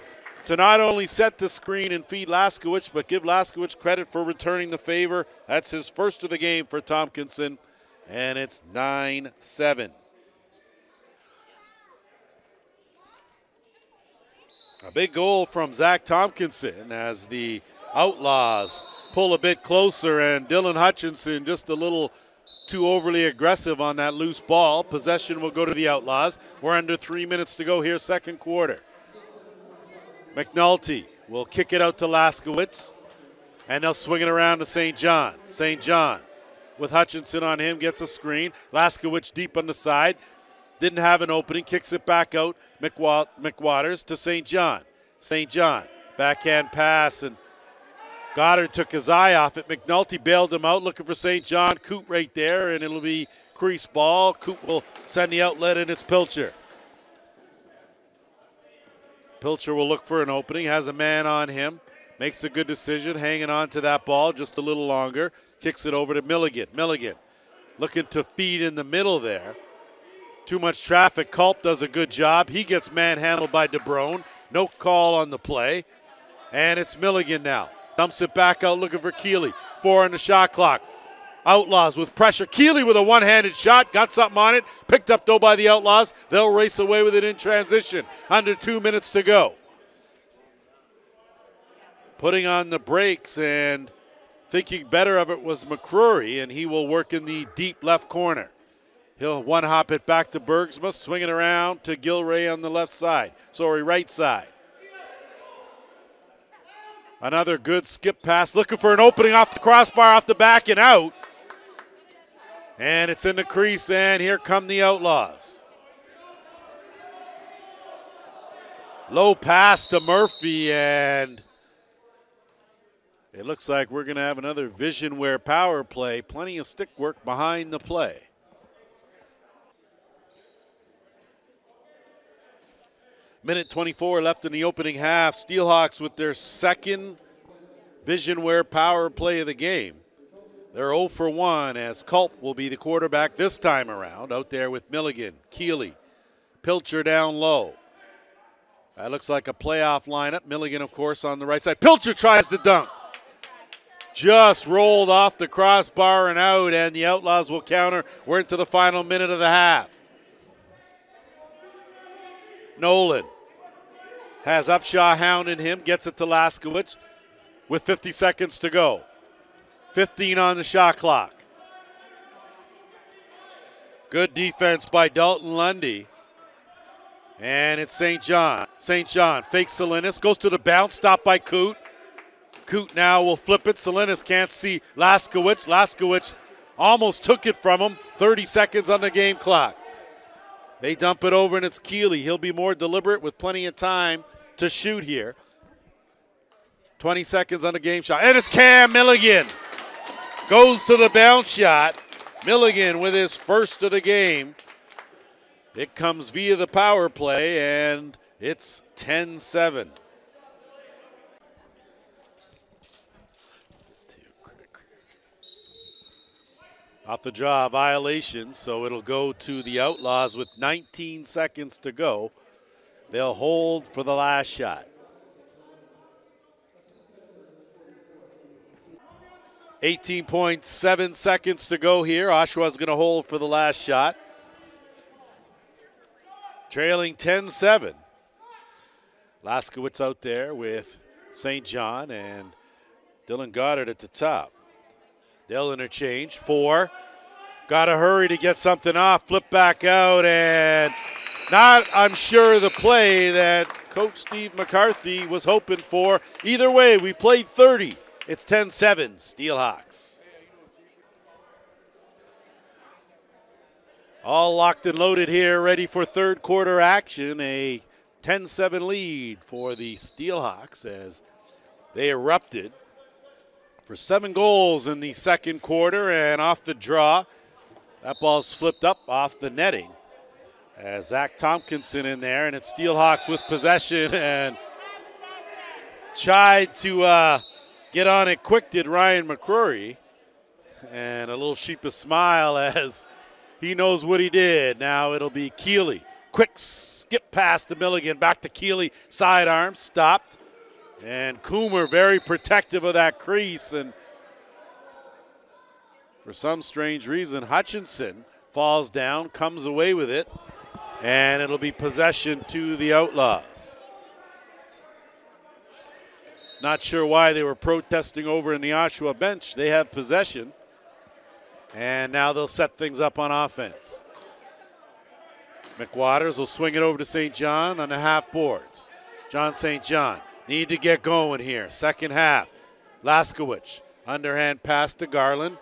[SPEAKER 1] to not only set the screen and feed Laskowicz, but give Laskowicz credit for returning the favor. That's his first of the game for Tompkinson, and it's 9-7. A big goal from Zach Tompkinson as the Outlaws pull a bit closer, and Dylan Hutchinson just a little too overly aggressive on that loose ball. Possession will go to the Outlaws. We're under 3 minutes to go here, second quarter. McNulty will kick it out to Laskowicz, and they'll swing it around to St. John. St. John with Hutchinson on him, gets a screen. Laskowicz deep on the side. Didn't have an opening, kicks it back out. McWaters to St. John. St. John, backhand pass, and Goddard took his eye off it. McNulty bailed him out, looking for St. John. Coote right there, and it'll be crease ball. Coote will send the outlet, and it's Pilcher. Pilcher will look for an opening, has a man on him, makes a good decision, hanging on to that ball just a little longer. Kicks it over to Milligan. Milligan looking to feed in the middle there. Too much traffic. Culp does a good job. He gets manhandled by DeBrone. No call on the play. And it's Milligan now. Dumps it back out looking for Keeley. 4 on the shot clock. Outlaws with pressure. Keeley with a one-handed shot. Got something on it. Picked up though by the Outlaws. They'll race away with it in transition. Under 2 minutes to go. Putting on the brakes and thinking better of it was McCrory, and he will work in the deep left corner. He'll one-hop it back to Bergsma, swing it around to Gilray on the left side. Sorry, right side. Another good skip pass, looking for an opening off the crossbar, off the back and out. And it's in the crease, and here come the Outlaws. Low pass to Murphy, and it looks like we're going to have another Visionware power play. Plenty of stick work behind the play. Minute 24 left in the opening half. Steelhawks with their second Visionware power play of the game. They're 0 for 1 as Culp will be the quarterback this time around. Out there with Milligan, Keeley, Pilcher down low. That looks like a playoff lineup. Milligan, of course, on the right side. Pilcher tries to dunk. Just rolled off the crossbar and out, and the Outlaws will counter. We're into the final minute of the half. Nolan has Upshaw hounding him, gets it to Laskowicz with 50 seconds to go. 15 on the shot clock. Good defense by Dalton Lundy. And it's St. John. St. John fakes Salinas, goes to the bounce, stopped by Coote. Coote now will flip it. Salinas can't see Laskowicz. Laskowicz almost took it from him. 30 seconds on the game clock. They dump it over, and it's Keeley. He'll be more deliberate with plenty of time to shoot here. 20 seconds on the game shot. And it's Cam Milligan. Goes to the bounce shot. Milligan with his first of the game. It comes via the power play, and it's 10-7. Off the draw, violation, so it'll go to the Outlaws with 19 seconds to go. They'll hold for the last shot. 18.7 seconds to go here. Oshawa's going to hold for the last shot. Trailing 10-7. Laskowitz out there with St. John and Dylan Goddard at the top. They'll interchange. 4. Got to hurry to get something off. Flip back out, and not, I'm sure, the play that Coach Steve McCarthy was hoping for. Either way, we played 30. It's 10-7, Steelhawks. All locked and loaded here, ready for third quarter action. A 10-7 lead for the Steelhawks as they erupted for 7 goals in the second quarter, and off the draw. That ball's flipped up off the netting as Zach Tompkinson in there, and it's Steelhawks with possession, and tried to get on it quick did Ryan McCrory, and a little sheepish smile as he knows what he did. Now it'll be Keeley. Quick skip pass to Milligan, back to Keeley, sidearm, stopped. And Coomer very protective of that crease, and for some strange reason, Hutchinson falls down, comes away with it, and it'll be possession to the Outlaws. Not sure why they were protesting over in the Oshawa bench. They have possession, and now they'll set things up on offense. McWaters will swing it over to St. John on the half boards. John St. John. Need to get going here. Second half. Laskowitz. Underhand pass to Garland.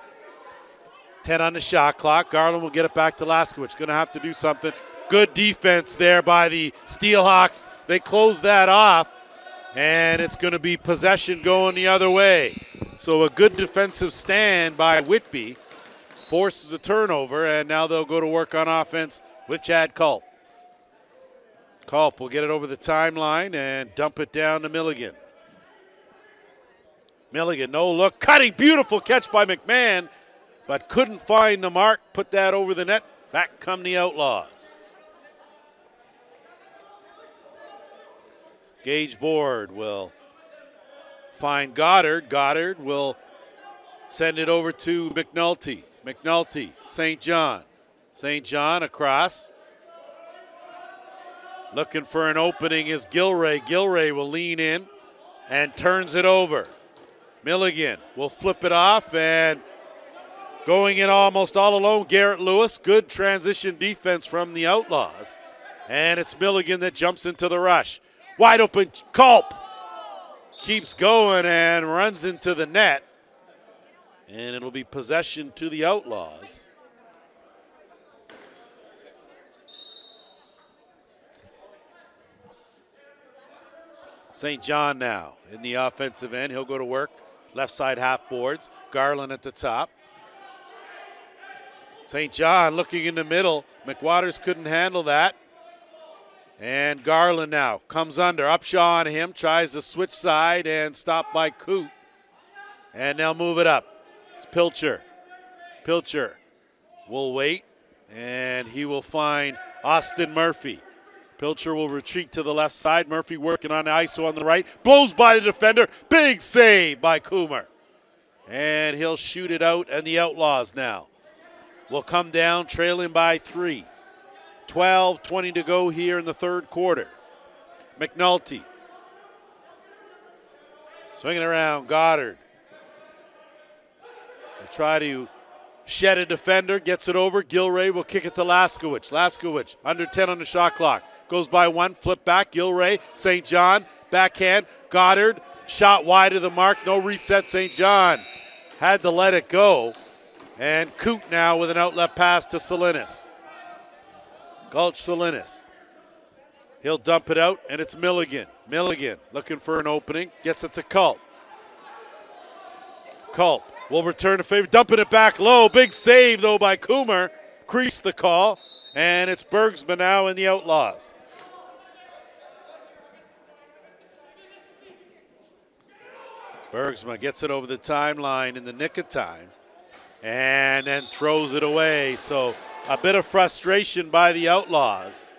[SPEAKER 1] 10 on the shot clock. Garland will get it back to Laskowitz. Going to have to do something. Good defense there by the Steelhawks. They close that off, and it's going to be possession going the other way. So a good defensive stand by Whitby forces a turnover, and now they'll go to work on offense with Chad Culp. Culp will get it over the timeline and dump it down to Milligan. Milligan, no look, cutting, beautiful catch by McMahon, but couldn't find the mark, put that over the net. Back come the Outlaws. Gage Board will find Goddard. Goddard will send it over to McNulty. McNulty, St. John. St. John across. Looking for an opening is Gilray. Gilray will lean in and turns it over. Milligan will flip it off, and going in almost all alone, Garrett Lewis. Good transition defense from the Outlaws. And it's Milligan that jumps into the rush. Wide open, Culp keeps going and runs into the net. And it'll be possession to the Outlaws. St. John now in the offensive end. He'll go to work. Left side half boards. Garland at the top. St. John looking in the middle. McWaters couldn't handle that. And Garland now comes under. Upshaw on him. Tries to switch side and stopped by Coote. And they'll move it up. It's Pilcher. Pilcher will wait. And he will find Austin Murphy. Pilcher will retreat to the left side. Murphy working on the ISO on the right. Blows by the defender. Big save by Coomer. And he'll shoot it out, and the Outlaws now will come down trailing by 3. 12:20 to go here in the third quarter. McNulty. Swinging around, Goddard. Will try to shed a defender, gets it over. Gilray will kick it to Laskowitz. Laskowitz under 10 on the shot clock. Goes by 1, flip back, Gilray, St. John, backhand, Goddard, shot wide of the mark, no reset, St. John. Had to let it go. And Coot now with an outlet pass to Salinas. Gulch Salinas. He'll dump it out, and it's Milligan. Milligan looking for an opening. Gets it to Culp. Culp will return a favor. Dumping it back low. Big save, though, by Coomer. Creased the call. And it's Bergsma now in the Outlaws. Bergsma gets it over the timeline in the nick of time. And then throws it away. So a bit of frustration by the Outlaws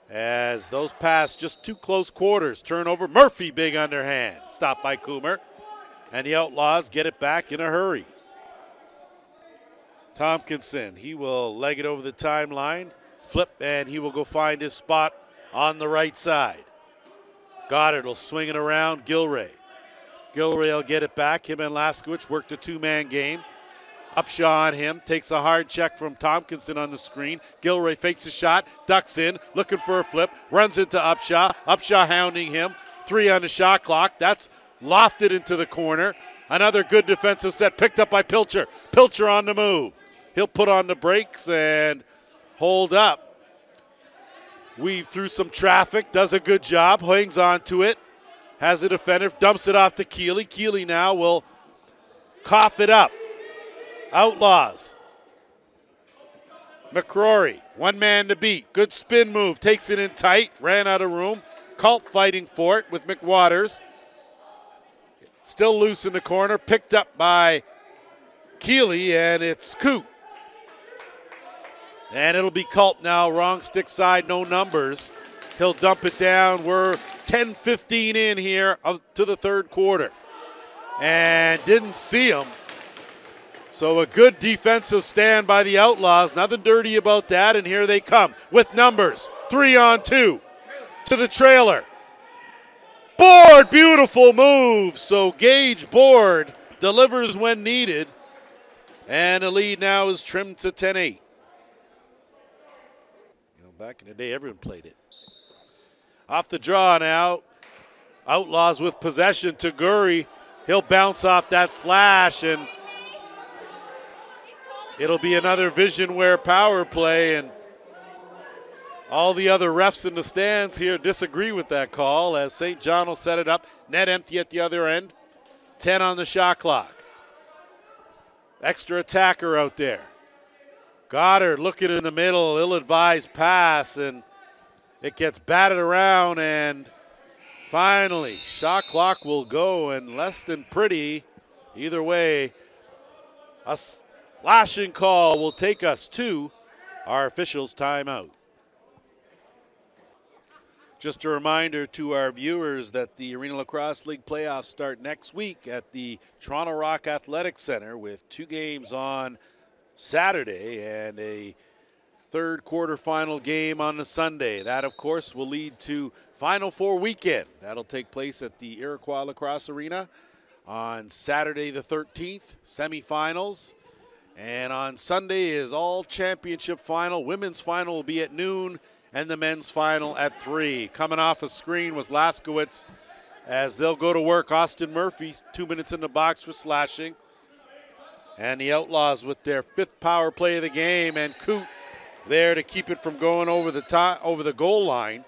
[SPEAKER 1] as those pass just too close quarters. Turnover. Murphy big underhand. Stopped by Coomer. And the Outlaws get it back in a hurry. Tompkinson, he will leg it over the timeline. Flip, and he will go find his spot on the right side. Goddard will swing it around. Gilray. Gilray will get it back. Him and Laskowicz worked a two-man game. Upshaw on him, takes a hard check from Tompkinson on the screen. Gilray fakes a shot, ducks in, looking for a flip, runs into Upshaw. Upshaw hounding him. 3 on the shot clock. That's lofted into the corner. Another good defensive set picked up by Pilcher. Pilcher on the move. He'll put on the brakes and hold up. Weave through some traffic, does a good job, hangs on to it. Has a defender, dumps it off to Keeley. Keeley now will cough it up. Outlaws. McCrory, one man to beat. Good spin move, takes it in tight, ran out of room. Culp fighting for it with McWaters. Still loose in the corner, picked up by Keeley, and it's Coot. And it'll be Culp now, wrong stick side, no numbers. He'll dump it down. We're 10-15 in here to the third quarter. And didn't see him. So a good defensive stand by the Outlaws. Nothing dirty about that, and here they come with numbers. 3-on-2 to the trailer. Board, beautiful move. So Gage Board delivers when needed. And the lead now is trimmed to 10-8. Back in the day, everyone played it. Off the draw now. Outlaws with possession to Gurry. He'll bounce off that slash, and it'll be another Visionware power play, and all the other refs in the stands here disagree with that call as St. John will set it up. Net empty at the other end. 10 on the shot clock. Extra attacker out there. Goddard looking in the middle, ill-advised pass, and it gets batted around, and finally, shot clock will go, and less than pretty. Either way, a slashing call will take us to our officials' timeout. Just a reminder to our viewers that the Arena Lacrosse League playoffs start next week at the Toronto Rock Athletic Center with 2 games on Saturday and a third quarterfinal game on the Sunday. That, of course, will lead to Final Four weekend. That'll take place at the Iroquois Lacrosse Arena on Saturday the 13th, semifinals. And on Sunday is all championship final. Women's final will be at noon and the men's final at 3. Coming off a screen was Laskowitz as they'll go to work. Austin Murphy, 2 minutes in the box for slashing. And the Outlaws with their 5th power play of the game, and Coot there to keep it from going over the goal line.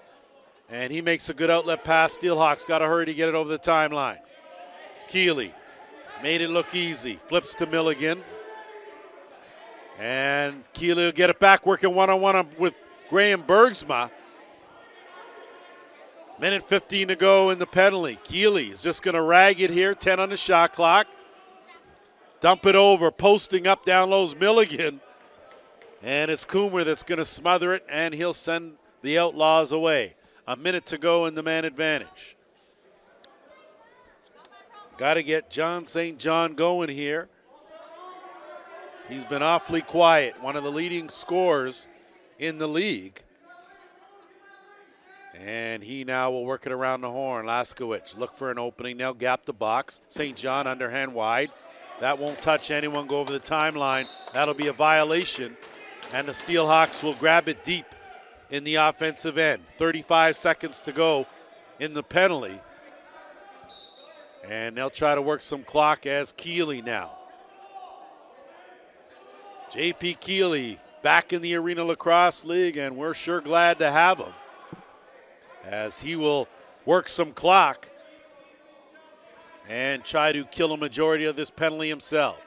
[SPEAKER 1] And he makes a good outlet pass. Steelhawks got to hurry to get it over the timeline. Keeley made it look easy. Flips to Milligan. And Keeley will get it back, working one-on-one with Graham Bergsma. Minute 15 to go in the penalty. Keeley is just going to rag it here. 10 on the shot clock. Dump it over, posting up down low's Milligan. And it's Coomer that's going to smother it, and he'll send the Outlaws away. A minute to go in the man advantage. Got to get John St. John going here. He's been awfully quiet, one of the leading scorers in the league. And he now will work it around the horn. Laskowicz, look for an opening. Now gap the box. St. John underhand wide. That won't touch anyone, go over the timeline. That'll be a violation. And the Steelhawks will grab it deep in the offensive end. 35 seconds to go in the penalty. And they'll try to work some clock as Keeley now J.P. Keeley back in the Arena Lacrosse League, and we're sure glad to have him as he will work some clock and try to kill a majority of this penalty himself.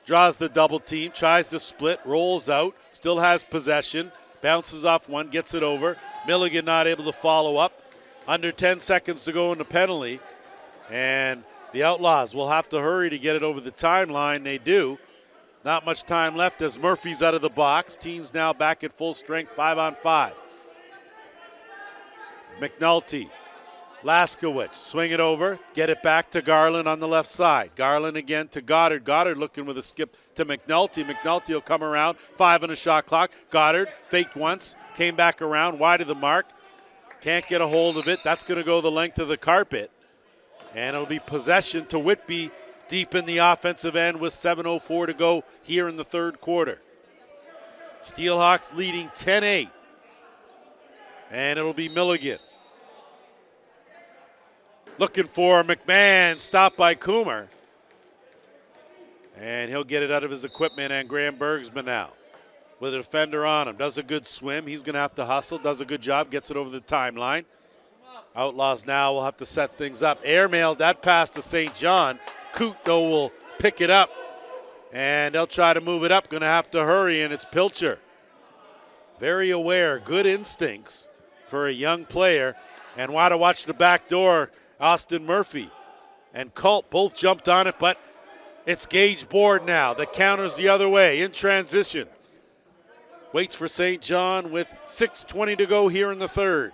[SPEAKER 1] Draws the double team, tries to split, rolls out, still has possession, bounces off one, gets it over. Milligan not able to follow up. Under 10 seconds to go in the penalty, and the Outlaws will have to hurry to get it over the timeline. They do. Not much time left as Murphy's out of the box. Team's now back at full strength, 5-on-5. McNulty, Laskowicz, swing it over, get it back to Garland on the left side. Garland again to Goddard. Goddard looking with a skip to McNulty. McNulty will come around, 5 on the shot clock. Goddard faked once, came back around, wide of the mark. Can't get a hold of it. That's going to go the length of the carpet. And it'll be possession to Whitby deep in the offensive end with 7:04 to go here in the third quarter. Steelhawks leading 10-8. And it'll be Milligan. Looking for McMahon, stopped by Coomer. And he'll get it out of his equipment, and Graham Bergsman now with a defender on him. Does a good swim. He's going to have to hustle. Does a good job. Gets it over the timeline. Outlaws now will have to set things up. Airmailed that pass to St. John. Coote, though, will pick it up, and they'll try to move it up. Going to have to hurry, and it's Pilcher. Very aware, good instincts for a young player. And want to watch the back door. Austin Murphy and Culp both jumped on it, but it's Gage Board now. The counter's the other way in transition. Waits for St. John with 6:20 to go here in the third.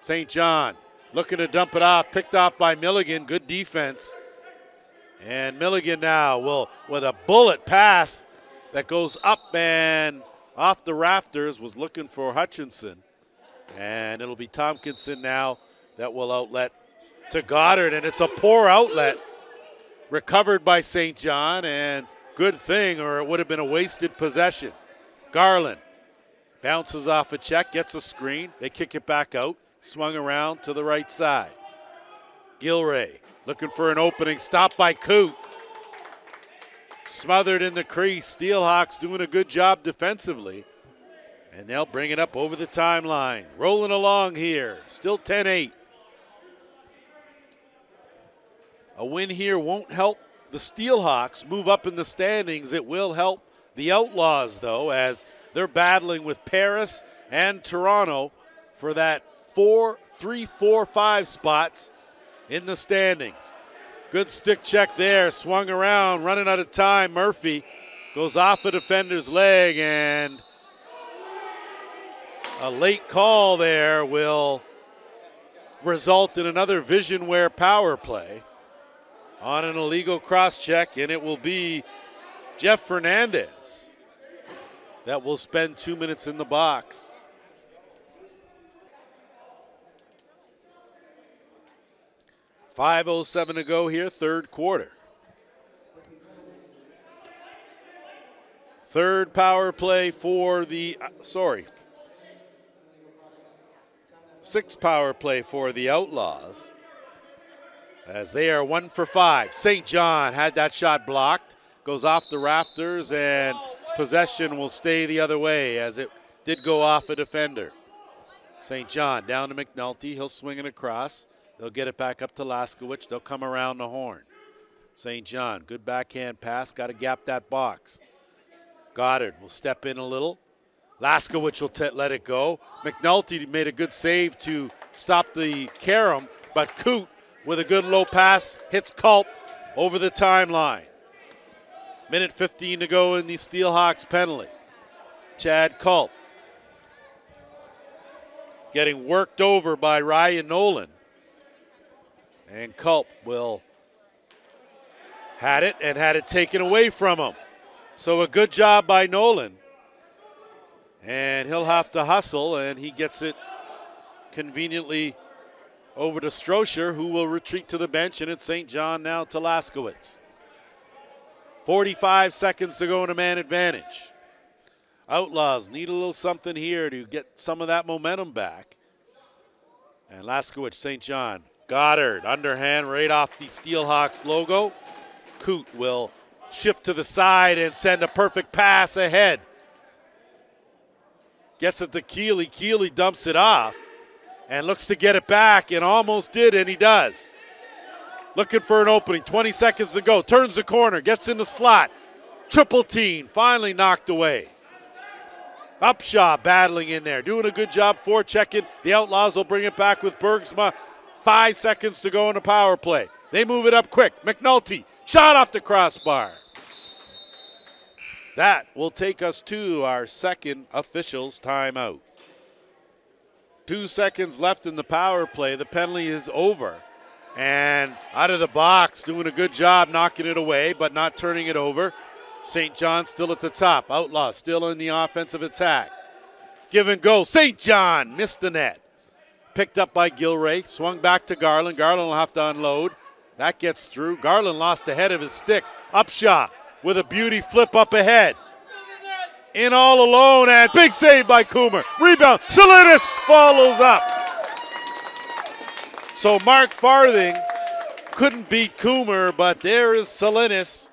[SPEAKER 1] St. John looking to dump it off, picked off by Milligan. Good defense. And Milligan now will, with a bullet pass that goes up and off the rafters, was looking for Hutchinson. And it'll be Tompkinson now that will outlet to Goddard, and it's a poor outlet. Recovered by St. John, and good thing, or it would have been a wasted possession. Garland bounces off a check, gets a screen. They kick it back out, swung around to the right side. Gilray looking for an opening, stopped by Coote. Smothered in the crease. Steelhawks doing a good job defensively. And they'll bring it up over the timeline. Rolling along here, still 10-8. A win here won't help the Steelhawks move up in the standings. It will help the Outlaws, though, as they're battling with Paris and Toronto for that 3, 4, 5 spots in the standings. Good stick check there, swung around, running out of time. Murphy goes off a defender's leg, and a late call there will result in another Visionware power play on an illegal cross-check, and it will be Jeff Fernandez that will spend 2 minutes in the box. .507 to go here, third quarter. Third power play for the, sixth power play for the Outlaws, as they are 1 for 5. St. John had that shot blocked, goes off the rafters, and possession will stay the other way as it did go off a defender. St. John down to McNulty. He'll swing it across. They'll get it back up to Laskowicz. They'll come around the horn. St. John, good backhand pass. Got to gap that box. Goddard will step in a little. Laskowicz will let it go. McNulty made a good save to stop the carom, but Coote with a good low pass hits Culp over the timeline. Minute 15 to go in the Steelhawks penalty. Chad Culp getting worked over by Ryan Nolan. And Culp will had it taken away from him. So a good job by Nolan. And he'll have to hustle, and he gets it conveniently over to Strocher, who will retreat to the bench, and it's St. John now to Laskowicz. 45 seconds to go in a man advantage. Outlaws need a little something here to get some of that momentum back. And Laskowicz, St. John. Goddard, underhand right off the Steelhawks logo. Coote will shift to the side and send a perfect pass ahead. Gets it to Keeley. Keeley dumps it off and looks to get it back and almost did, and he does. Looking for an opening, 20 seconds to go. Turns the corner, gets in the slot. Triple team, finally knocked away. Upshaw battling in there, doing a good job forechecking. The Outlaws will bring it back with Bergsma. 5 seconds to go in the power play. They move it up quick. McNulty, shot off the crossbar. That will take us to our second officials' timeout. 2 seconds left in the power play. The penalty is over. And out of the box, doing a good job knocking it away, but not turning it over. St. John still at the top. Outlaws still in the offensive attack. Give and go. St. John missed the net. Picked up by Gilray. Swung back to Garland. Garland will have to unload. That gets through. Garland lost the head of his stick. Upshaw with a beauty flip up ahead. In all alone, and big save by Coomer. Rebound. Salinas follows up. So Mark Farthing couldn't beat Coomer, but there is Salinas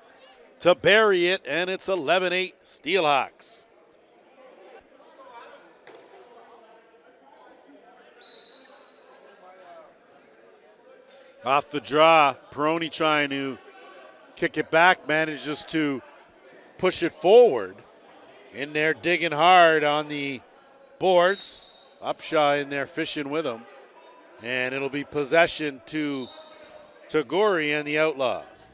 [SPEAKER 1] to bury it, and it's 11-8 Steelhawks. Off the draw, Peroni trying to kick it back, manages to push it forward. In there digging hard on the boards. Upshaw in there fishing with him. And it'll be possession to Tagori and the Outlaws.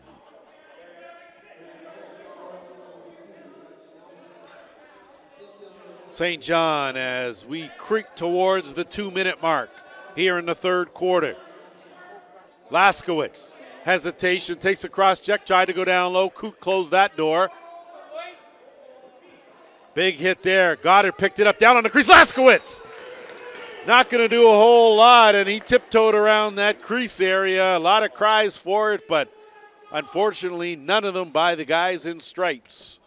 [SPEAKER 1] St. John as we creep towards the 2-minute mark here in the third quarter. Laskowitz, hesitation, takes a cross check, tried to go down low. Coot closed that door. Big hit there. Goddard picked it up down on the crease. Laskowitz not going to do a whole lot, and he tiptoed around that crease area. A lot of cries for it, but unfortunately none of them by the guys in stripes.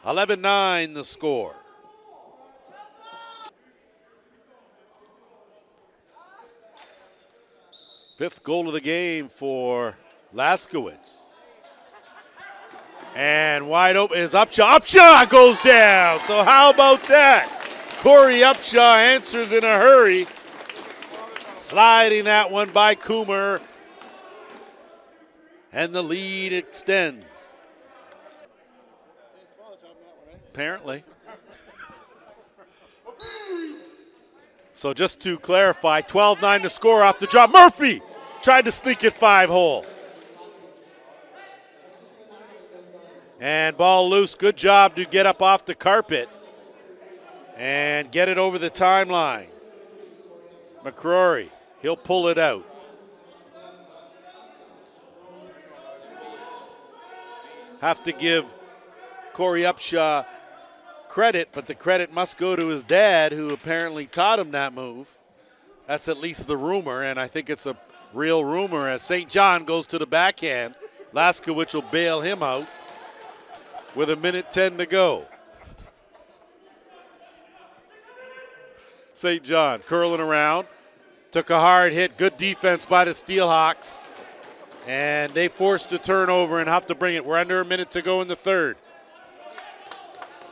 [SPEAKER 1] 11-9 the score. Fifth goal of the game for Laskowitz. And wide open is Upshaw. Upshaw goes down. So how about that? Corey Upshaw answers in a hurry. Sliding that one by Coomer. And the lead extends. Apparently. So just to clarify, 12-9 to score off the drop. Murphy tried to sneak it 5-hole. And ball loose. Good job to get up off the carpet and get it over the timeline. McCrory, he'll pull it out. Have to give Corey Upshaw credit, but the credit must go to his dad, who apparently taught him that move. That's at least the rumor, and I think it's a real rumor as St. John goes to the backhand. Laskowitz will bail him out with 1:10 to go. St. John curling around. Took a hard hit. Good defense by the Steelhawks. And they forced a turnover and have to bring it. We're under a minute to go in the third.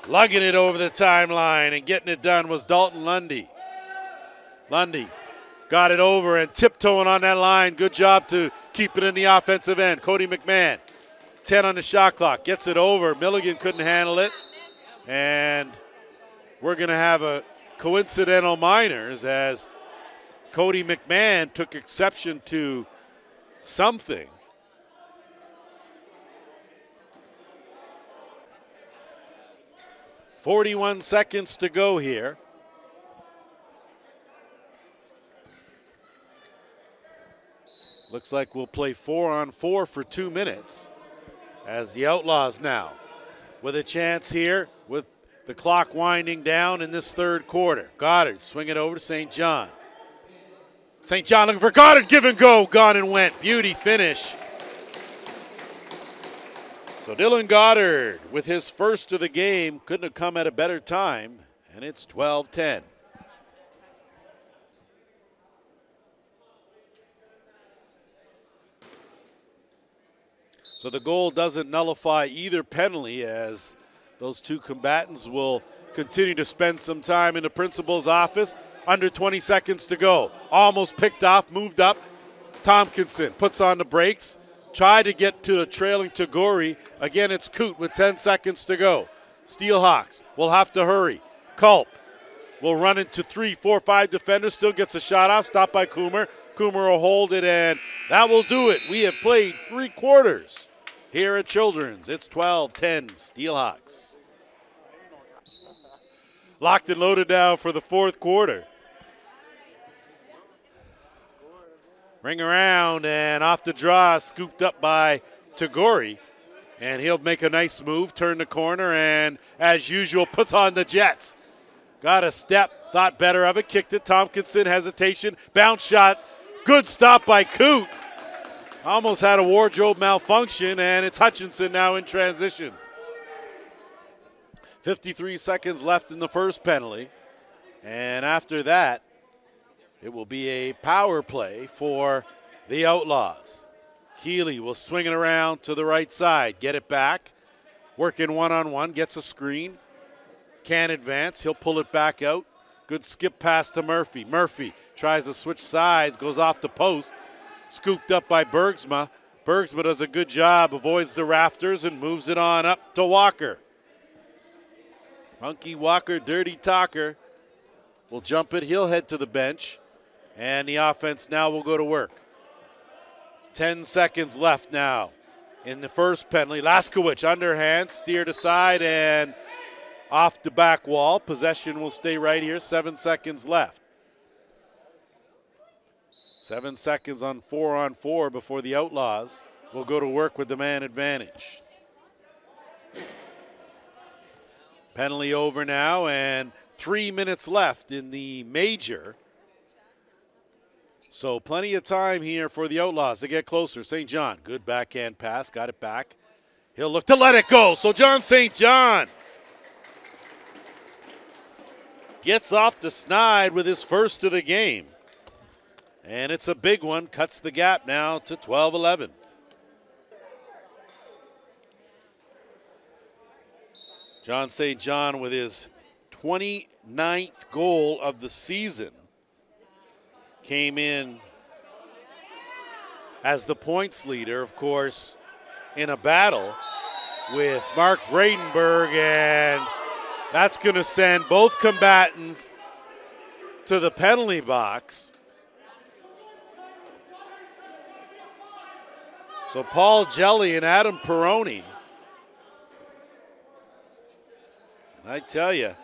[SPEAKER 1] Lugging it over the timeline and getting it done was Dalton Lundy. Lundy got it over and tiptoeing on that line. Good job to keep it in the offensive end. Cody McMahon, 10 on the shot clock, gets it over. Milligan couldn't handle it. And we're going to have a coincidental minors as Cody McMahon took exception to something. .41 seconds to go here. Looks like we'll play 4-on-4 for 2 minutes as the Outlaws now with a chance here with the clock winding down in this third quarter. Goddard swing it over to St. John. St. John looking for Goddard, give and go, gone and went. Beauty finish. So Dylan Goddard with his first of the game couldn't have come at a better time, and it's 12-10. So the goal doesn't nullify either penalty, as those two combatants will continue to spend some time in the principal's office. Under 20 seconds to go. Almost picked off, moved up. Tompkinson puts on the brakes. Tried to get to the trailing Tagori. Again, it's Coote with 10 seconds to go. Steelhawks will have to hurry. Culp will run into 3, 4, 5 defenders. Still gets a shot off. Stopped by Coomer. Coomer will hold it, and that will do it. We have played 3 quarters here at Children's. It's 12-10 Steelhawks. Locked and loaded now for the fourth quarter. Ring around and off the draw, scooped up by Tagori. And he'll make a nice move, turn the corner, and as usual, puts on the Jets. Got a step, thought better of it, kicked it. Tompkinson, hesitation, bounce shot. Good stop by Coote. Almost had a wardrobe malfunction, and it's Hutchinson now in transition. 53 seconds left in the first penalty. And after that, it will be a power play for the Outlaws. Keeley will swing it around to the right side, get it back, working one-on-one, gets a screen, can't advance, he'll pull it back out. Good skip pass to Murphy. Murphy tries to switch sides, goes off the post, scooped up by Bergsma. Bergsma does a good job, avoids the rafters and moves it on up to Walker. Monkey Walker, dirty talker, will jump it, he'll head to the bench. And the offense now will go to work. 10 seconds left now in the first penalty. Laskowicz underhand, steered aside and off the back wall. Possession will stay right here. 7 seconds left. 7 seconds on 4-on-4 before the Outlaws will go to work with the man advantage. Penalty over now, and 3 minutes left in the major. So plenty of time here for the Outlaws to get closer. St. John, good backhand pass, got it back. He'll look to let it go. So John St. John gets off the snide with his first of the game. And it's a big one, cuts the gap now to 12-11. John St. John with his 29th goal of the season. Came in as the points leader, of course, in a battle with Mark Vredenberg, and that's going to send both combatants to the penalty box. So Paul Jelly and Adam Peroni. I tell you,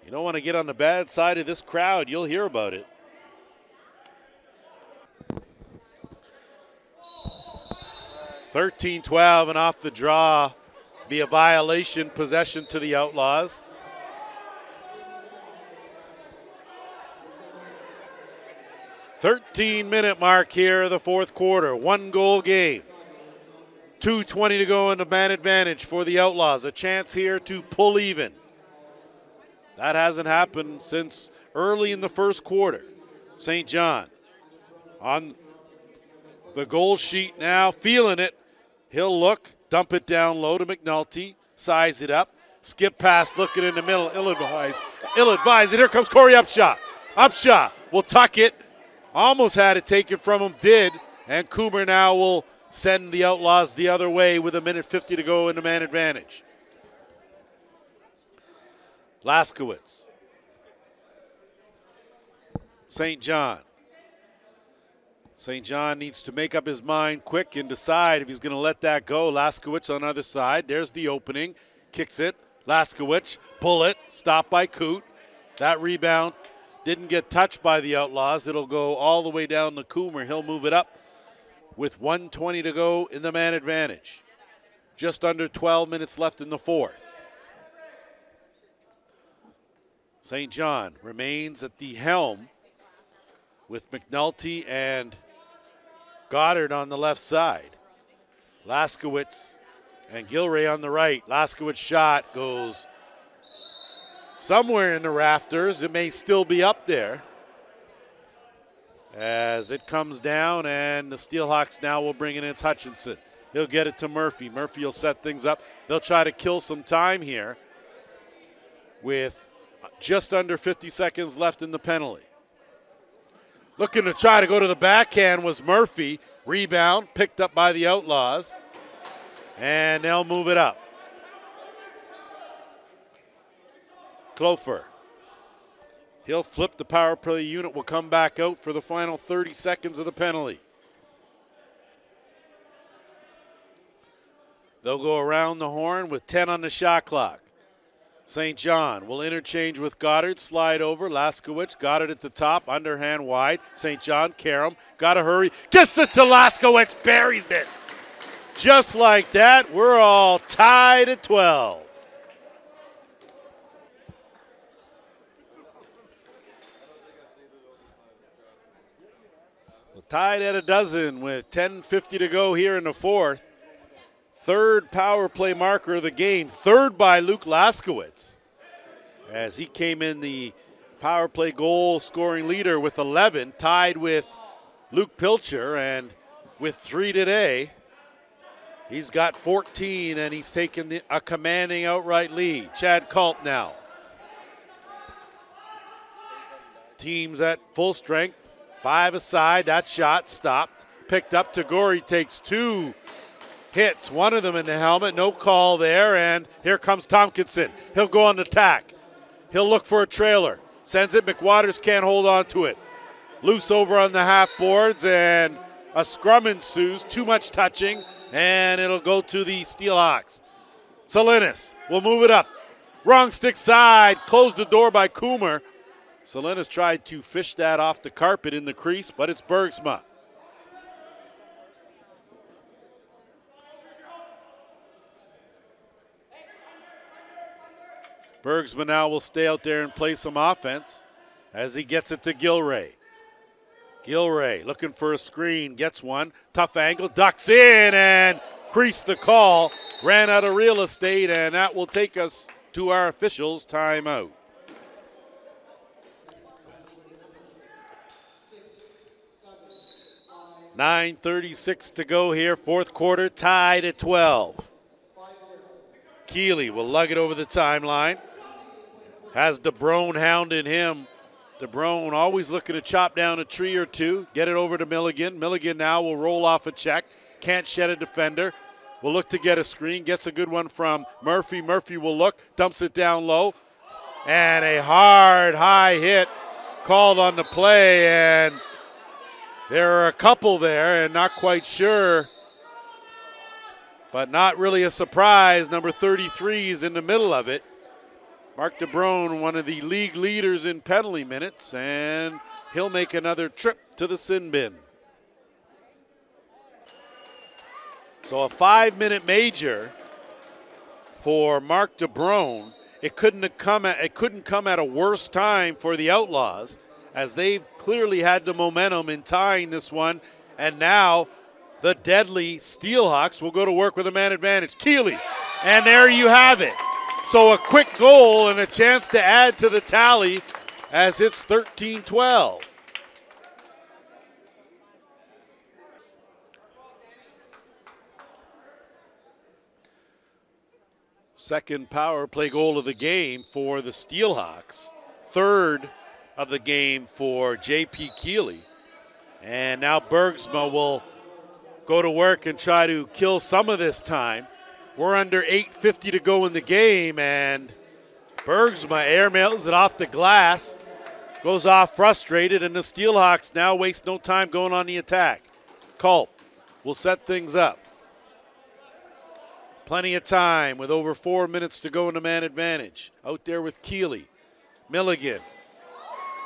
[SPEAKER 1] you don't want to get on the bad side of this crowd. You'll hear about it. (13-12) and off the draw. Be a violation, possession to the Outlaws. (13-minute mark here of the fourth quarter. 1-goal game. 2:20 to go in the man advantage for the Outlaws. A chance here to pull even. That hasn't happened since early in the first quarter. St. John on the goal sheet now, feeling it. He'll look, dump it down low to McNulty, size it up, skip pass, looking in the middle, ill-advised. And here comes Corey Upshaw. Upshaw will tuck it. Almost had it taken from him, did. And Coomer now will send the Outlaws the other way with 1:50 to go in the man advantage. Laskowitz. St. John. St. John needs to make up his mind quick and decide if he's going to let that go. Laskowitz on the other side. There's the opening. Kicks it. Laskowitz. Bullet. Stopped by Coote. That rebound didn't get touched by the Outlaws. It'll go all the way down to Coomer. He'll move it up with 1:20 to go in the man advantage. Just under 12 minutes left in the fourth. St. John remains at the helm with McNulty and Goddard on the left side. Laskowitz and Gilray on the right. Laskowitz shot goes somewhere in the rafters. It may still be up there. as it comes down, and the Steelhawks now will bring in its Hutchinson. He'll get it to Murphy. Murphy will set things up. They'll try to kill some time here with just under 50 seconds left in the penalty. Looking to try to go to the backhand was Murphy. Rebound picked up by the Outlaws, and they'll move it up. Clofer. He'll flip the power play unit, will come back out for the final 30 seconds of the penalty. They'll go around the horn with 10 on the shot clock. St. John will interchange with Goddard, slide over, Laskowicz, Goddard at the top, underhand wide. St. John, Karam, gotta hurry, gets it to Laskowicz, buries it. Just like that, we're all tied at 12. Tied at a dozen with 10:50 to go here in the fourth. Third power play marker of the game, third by Luke Laskowicz, as he came in the power play goal scoring leader with 11, tied with Luke Pilcher, and with 3 today, he's got 14, and he's taken a commanding outright lead. Chad Culp now. Teams at full strength. 5 aside, that shot stopped. Picked up, Tagore takes 2 hits, one of them in the helmet, no call there, and here comes Tompkinson. He'll go on the attack. He'll look for a trailer. Sends it, McWaters can't hold on to it. Loose over on the half boards, and a scrum ensues, too much touching, and it'll go to the Steelhawks. Salinas will move it up. Wrong stick side, closed the door by Coomer. Salinas tried to fish that off the carpet in the crease, but it's Bergsma. Bergsma now will stay out there and play some offense as he gets it to Gilray. Gilray looking for a screen, gets one. Tough angle, ducks in and creased the call. Ran out of real estate, and that will take us to our officials' timeout. 9:36 to go here, fourth quarter, tied at 12. Keeley will lug it over the timeline. Has DeBrone hounding him. DeBrone always looking to chop down a tree or two, get it over to Milligan. Milligan now will roll off a check. Can't shed a defender. Will look to get a screen, gets a good one from Murphy. Murphy will look, dumps it down low. And a hard, high hit called on the play, and there are a couple there, and not quite sure, but not really a surprise. Number 33 is in the middle of it. Mark DeBrone, one of the league leaders in penalty minutes, and he'll make another trip to the sin bin. So a 5-minute major for Mark DeBrone. It couldn't come at a worse time for the Outlaws, as they've clearly had the momentum in tying this one, and now the deadly Steelhawks will go to work with a man advantage. Keeley, and there you have it. So a quick goal and a chance to add to the tally as it's 13-12. Second power play goal of the game for the Steelhawks. Third of the game for J.P. Keeley. And now Bergsma will go to work and try to kill some of this time. We're under 8:50 to go in the game, and Bergsma airmails it off the glass. Goes off frustrated, and the Steelhawks now waste no time going on the attack. Culp will set things up. Plenty of time with over 4 minutes to go in the man advantage. Out there with Keeley. Milligan.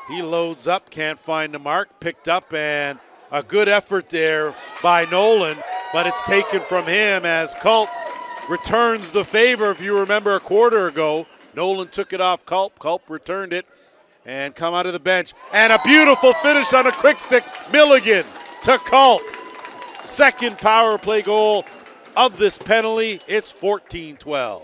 [SPEAKER 1] He loads up, can't find the mark. Picked up, and a good effort there by Nolan, but it's taken from him as Culp returns the favor. If you remember a quarter ago, Nolan took it off Culp. Culp returned it and come out of the bench. And a beautiful finish on a quick stick. Milligan to Culp. Second power play goal of this penalty. It's 14-12.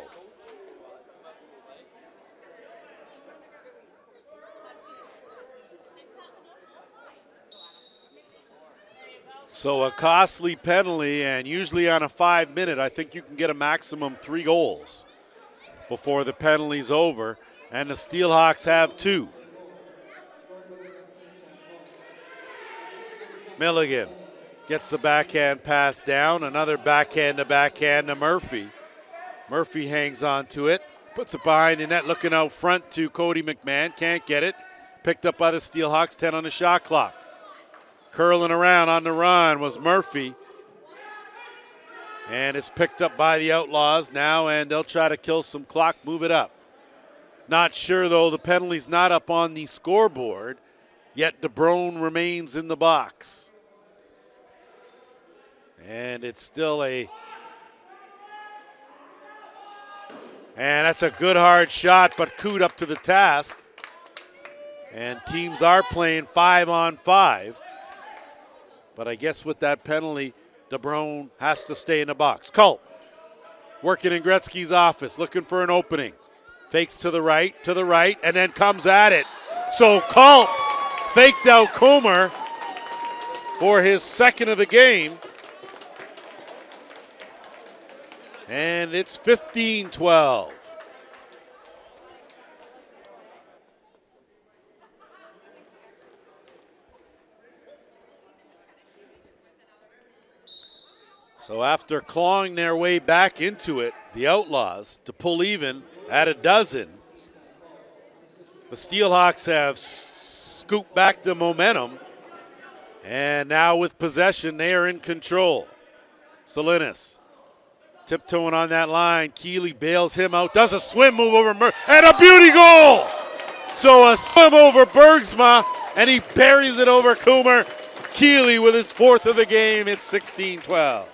[SPEAKER 1] So a costly penalty, and usually on a 5-minute, I think you can get a maximum 3 goals before the penalty's over, and the Steelhawks have 2. Milligan gets the backhand pass down, another backhand to Murphy. Murphy hangs on to it, puts it behind the net, looking out front to Cody McMahon, can't get it. Picked up by the Steelhawks, 10 on the shot clock. Curling around on the run was Murphy. And it's picked up by the Outlaws now, and they'll try to kill some clock, move it up. Not sure, though, the penalty's not up on the scoreboard, yet DeBrone remains in the box. And it's still and that's a good hard shot, but Coot up to the task. And teams are playing 5-on-5. But I guess with that penalty, DeBrone has to stay in the box. Culp working in Gretzky's office, looking for an opening. Fakes to the right, and then comes at it. So Culp faked out Coomer for his second of the game. And it's 15-12. So after clawing their way back into it, the Outlaws, to pull even at a dozen, the Steelhawks have scooped back the momentum, and now with possession, they are in control. Salinas tiptoeing on that line. Keeley bails him out, does a swim move over and a beauty goal! So a swim over Bergsma, and he buries it over Coomer. Keeley with his 4th of the game. It's 16-12.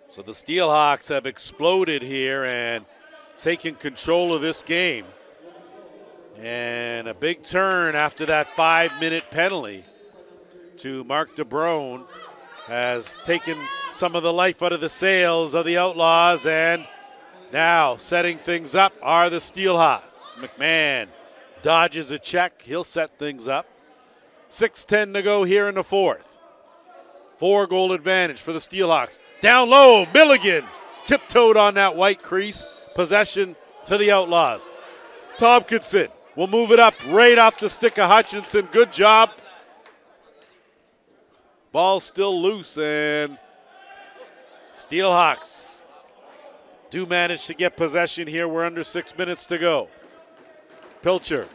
[SPEAKER 1] So the Steelhawks have exploded here and taken control of this game. And a big turn after that 5-minute penalty to Mark DeBrone has taken some of the life out of the sails of the Outlaws, and now setting things up are the Steelhawks. McMahon dodges a check. He'll set things up. 6:10 to go here in the 4th. 4-goal advantage for the Steelhawks. Down low, Milligan tiptoed on that white crease. Possession to the Outlaws. Tompkinson will move it up right off the stick of Hutchinson. Good job. Ball still loose, and Steelhawks do manage to get possession here. We're under 6 minutes to go. Pilcher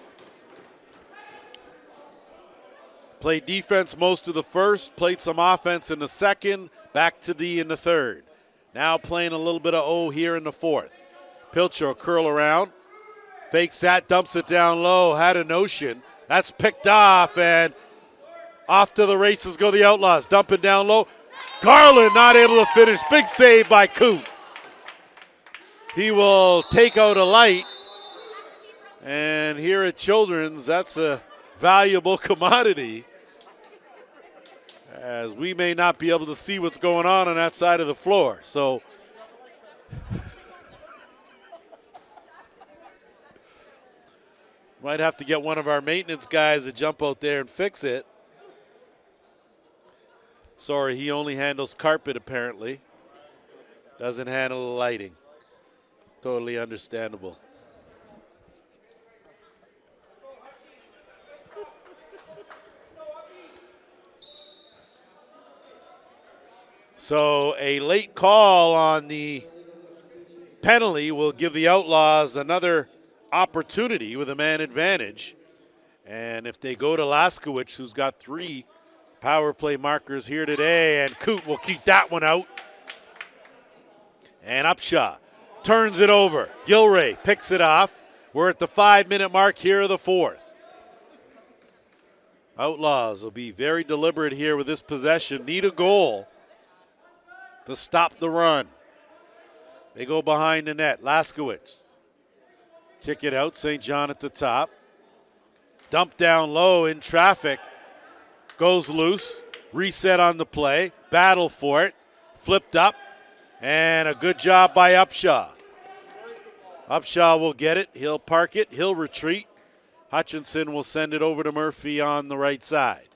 [SPEAKER 1] played defense most of the first, played some offense in the second, back to D in the third. Now playing a little bit of O here in the 4th. Pilcher will curl around, fakes that, dumps it down low, had a notion. That's picked off, and off to the races go the Outlaws. Dumping down low. Garland not able to finish. Big save by Coot. He will take out a light. And here at Children's, that's a valuable commodity, as we may not be able to see what's going on that side of the floor. So might have to get one of our maintenance guys to jump out there and fix it. Sorry, he only handles carpet apparently. Doesn't handle the lighting. Totally understandable. So a late call on the penalty will give the Outlaws another opportunity with a man advantage. And if they go to Laskowicz, who's got 3 power play markers here today, and Coot will keep that one out. And Upshaw turns it over. Gilray picks it off. We're at the 5-minute mark here of the 4th. Outlaws will be very deliberate here with this possession. Need a goal to stop the run. They go behind the net. Laskowicz. Kick it out. St. John at the top. Dump down low in traffic. Goes loose. Reset on the play. Battle for it. Flipped up. And a good job by Upshaw. Upshaw will get it. He'll park it. He'll retreat. Hutchinson will send it over to Murphy on the right side.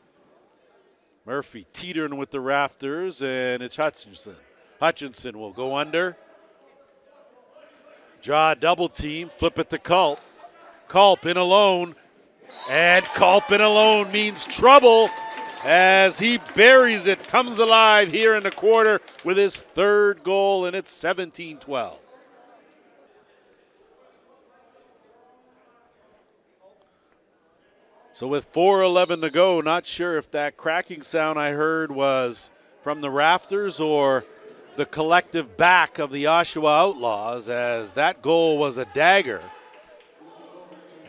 [SPEAKER 1] Murphy teetering with the rafters, and it's Hutchinson. Hutchinson will go under. Draw a double team. Flip it to Culp. Culp in alone. And Culp in alone means trouble as he buries it. Comes alive here in the quarter with his third goal, and it's 17-12. So with 4:11 to go, not sure if that cracking sound I heard was from the rafters or the collective back of the Oshawa Outlaws, as that goal was a dagger.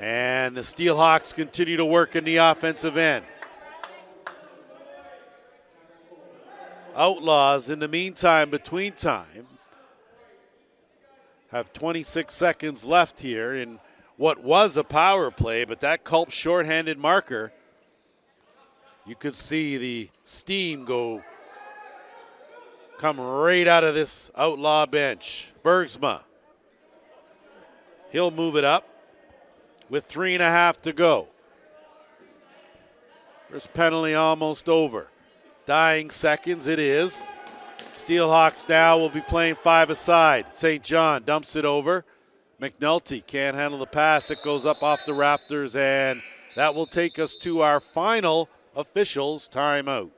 [SPEAKER 1] And the Steelhawks continue to work in the offensive end. Outlaws, in the meantime, between time, have 26 seconds left here in what was a power play, but that Culp shorthanded marker, you could see the steam come right out of this Outlaw bench. Bergsma, he'll move it up with 3.5 to go. First penalty almost over. Dying seconds, it is. Steelhawks now will be playing 5-a-side. St. John dumps it over. McNulty can't handle the pass. It goes up off the rafters, and that will take us to our final officials timeout.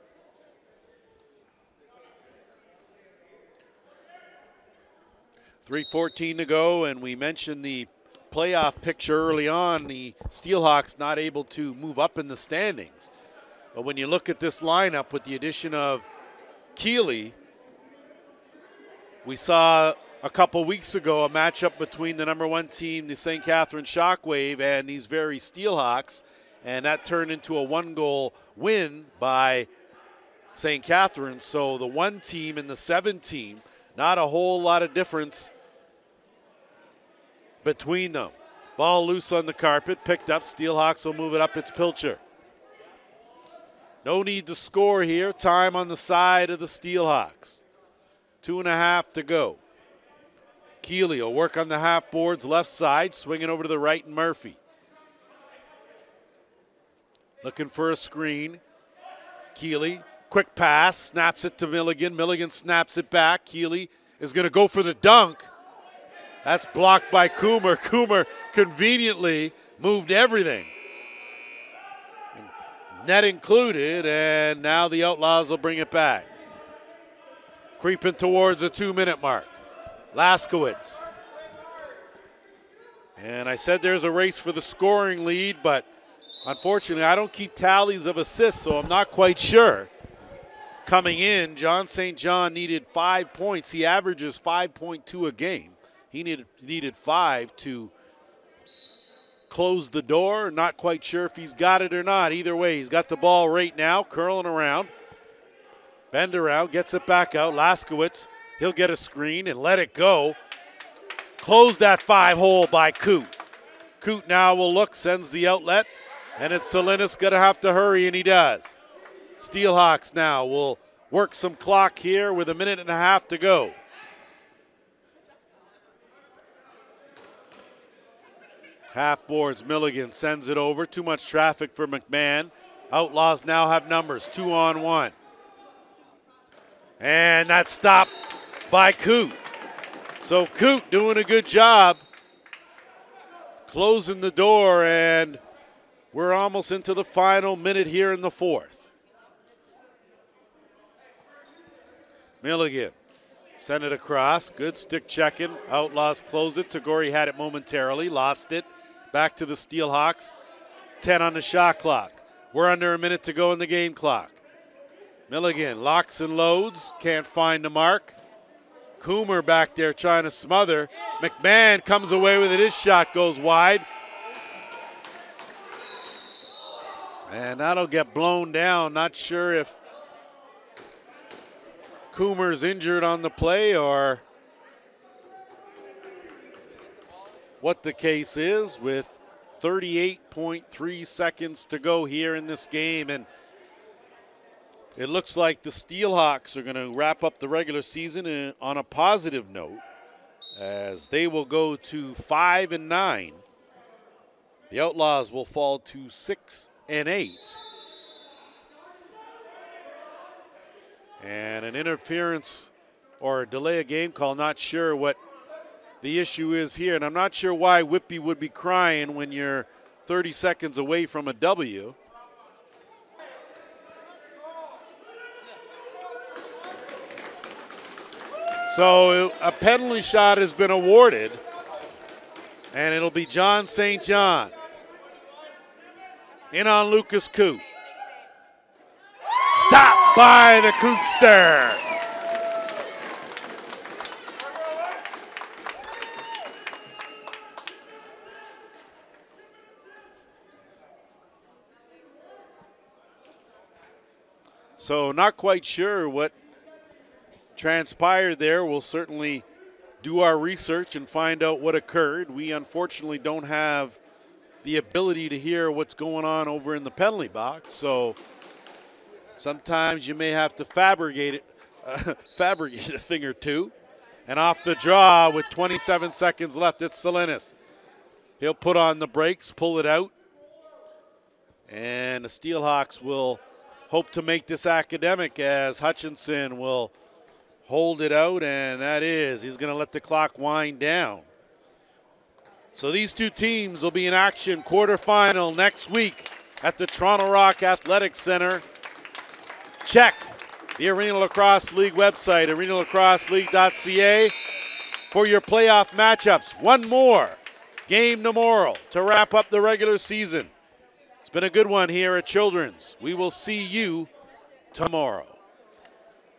[SPEAKER 1] .3:14 to go, and we mentioned the playoff picture early on. The Steelhawks not able to move up in the standings. But when you look at this lineup with the addition of Keeley, we saw a couple weeks ago a matchup between the number one team, the St. Catharines Shockwave, and these very Steelhawks, and that turned into a one-goal win by St. Catharines. So the 1 team and the 7 team, not a whole lot of difference between them. Ball loose on the carpet, picked up. Steelhawks will move it up. It's Pilcher. No need to score here. Time on the side of the Steelhawks. 2.5 to go. Keeley will work on the half boards left side, swinging over to the right, and Murphy. Looking for a screen. Keeley, quick pass, snaps it to Milligan. Milligan snaps it back. Keeley is going to go for the dunk. That's blocked by Coomer. Coomer conveniently moved everything, net included, and now the Outlaws will bring it back. Creeping towards the 2-minute mark. Laskowitz. And I said there's a race for the scoring lead, but unfortunately I don't keep tallies of assists, so I'm not quite sure. Coming in, John St. John needed 5 points. He averages 5.2 a game. He needed 5 to close the door. Not quite sure if he's got it or not. Either way, he's got the ball right now, curling around. Bend around, gets it back out. Laskowitz, he'll get a screen and let it go. Close that 5-hole by Coote. Coote now will look, sends the outlet, and it's Salinas going to have to hurry, and he does. Steelhawks now will work some clock here with 1.5 minutes to go. Half boards, Milligan sends it over. Too much traffic for McMahon. Outlaws now have numbers, 2-on-1. And that's stopped by Coote. So Coote doing a good job closing the door, and we're almost into the final minute here in the fourth. Milligan sent it across. Good stick checking. Outlaws closed it. Tagore had it momentarily, lost it. Back to the Steelhawks. 10 on the shot clock. We're under a minute to go in the game clock. Milligan locks and loads. Can't find the mark. Coomer back there trying to smother. McMahon comes away with it. His shot goes wide. And that'll get blown down. Not sure if Coomer's injured on the play or what the case is, with 38.3 seconds to go here in this game. And it looks like the Steelhawks are going to wrap up the regular season on a positive note. as they will go to 5-9. The Outlaws will fall to 6-8. And an interference or a delay of game call, not sure what the issue is here. And I'm not sure why Whitby would be crying when you're 30 seconds away from a W. So a penalty shot has been awarded, and it'll be John St. John in on Lucas Coop. Stopped by the Coopster. So not quite sure what transpired there. We'll certainly do our research and find out what occurred. We unfortunately don't have the ability to hear what's going on over in the penalty box, so sometimes you may have to fabricate a thing or two. And off the draw with 27 seconds left, it's Salinas. He'll put on the brakes, pull it out, and the Steelhawks will hope to make this academic as Hutchinson will hold it out, and he's going to let the clock wind down. So these two teams will be in action quarterfinal next week at the Toronto Rock Athletic Center. Check the Arena Lacrosse League website, arenalacrosseleague.ca, for your playoff matchups. One more game tomorrow to wrap up the regular season. It's been a good one here at Children's. We will see you tomorrow.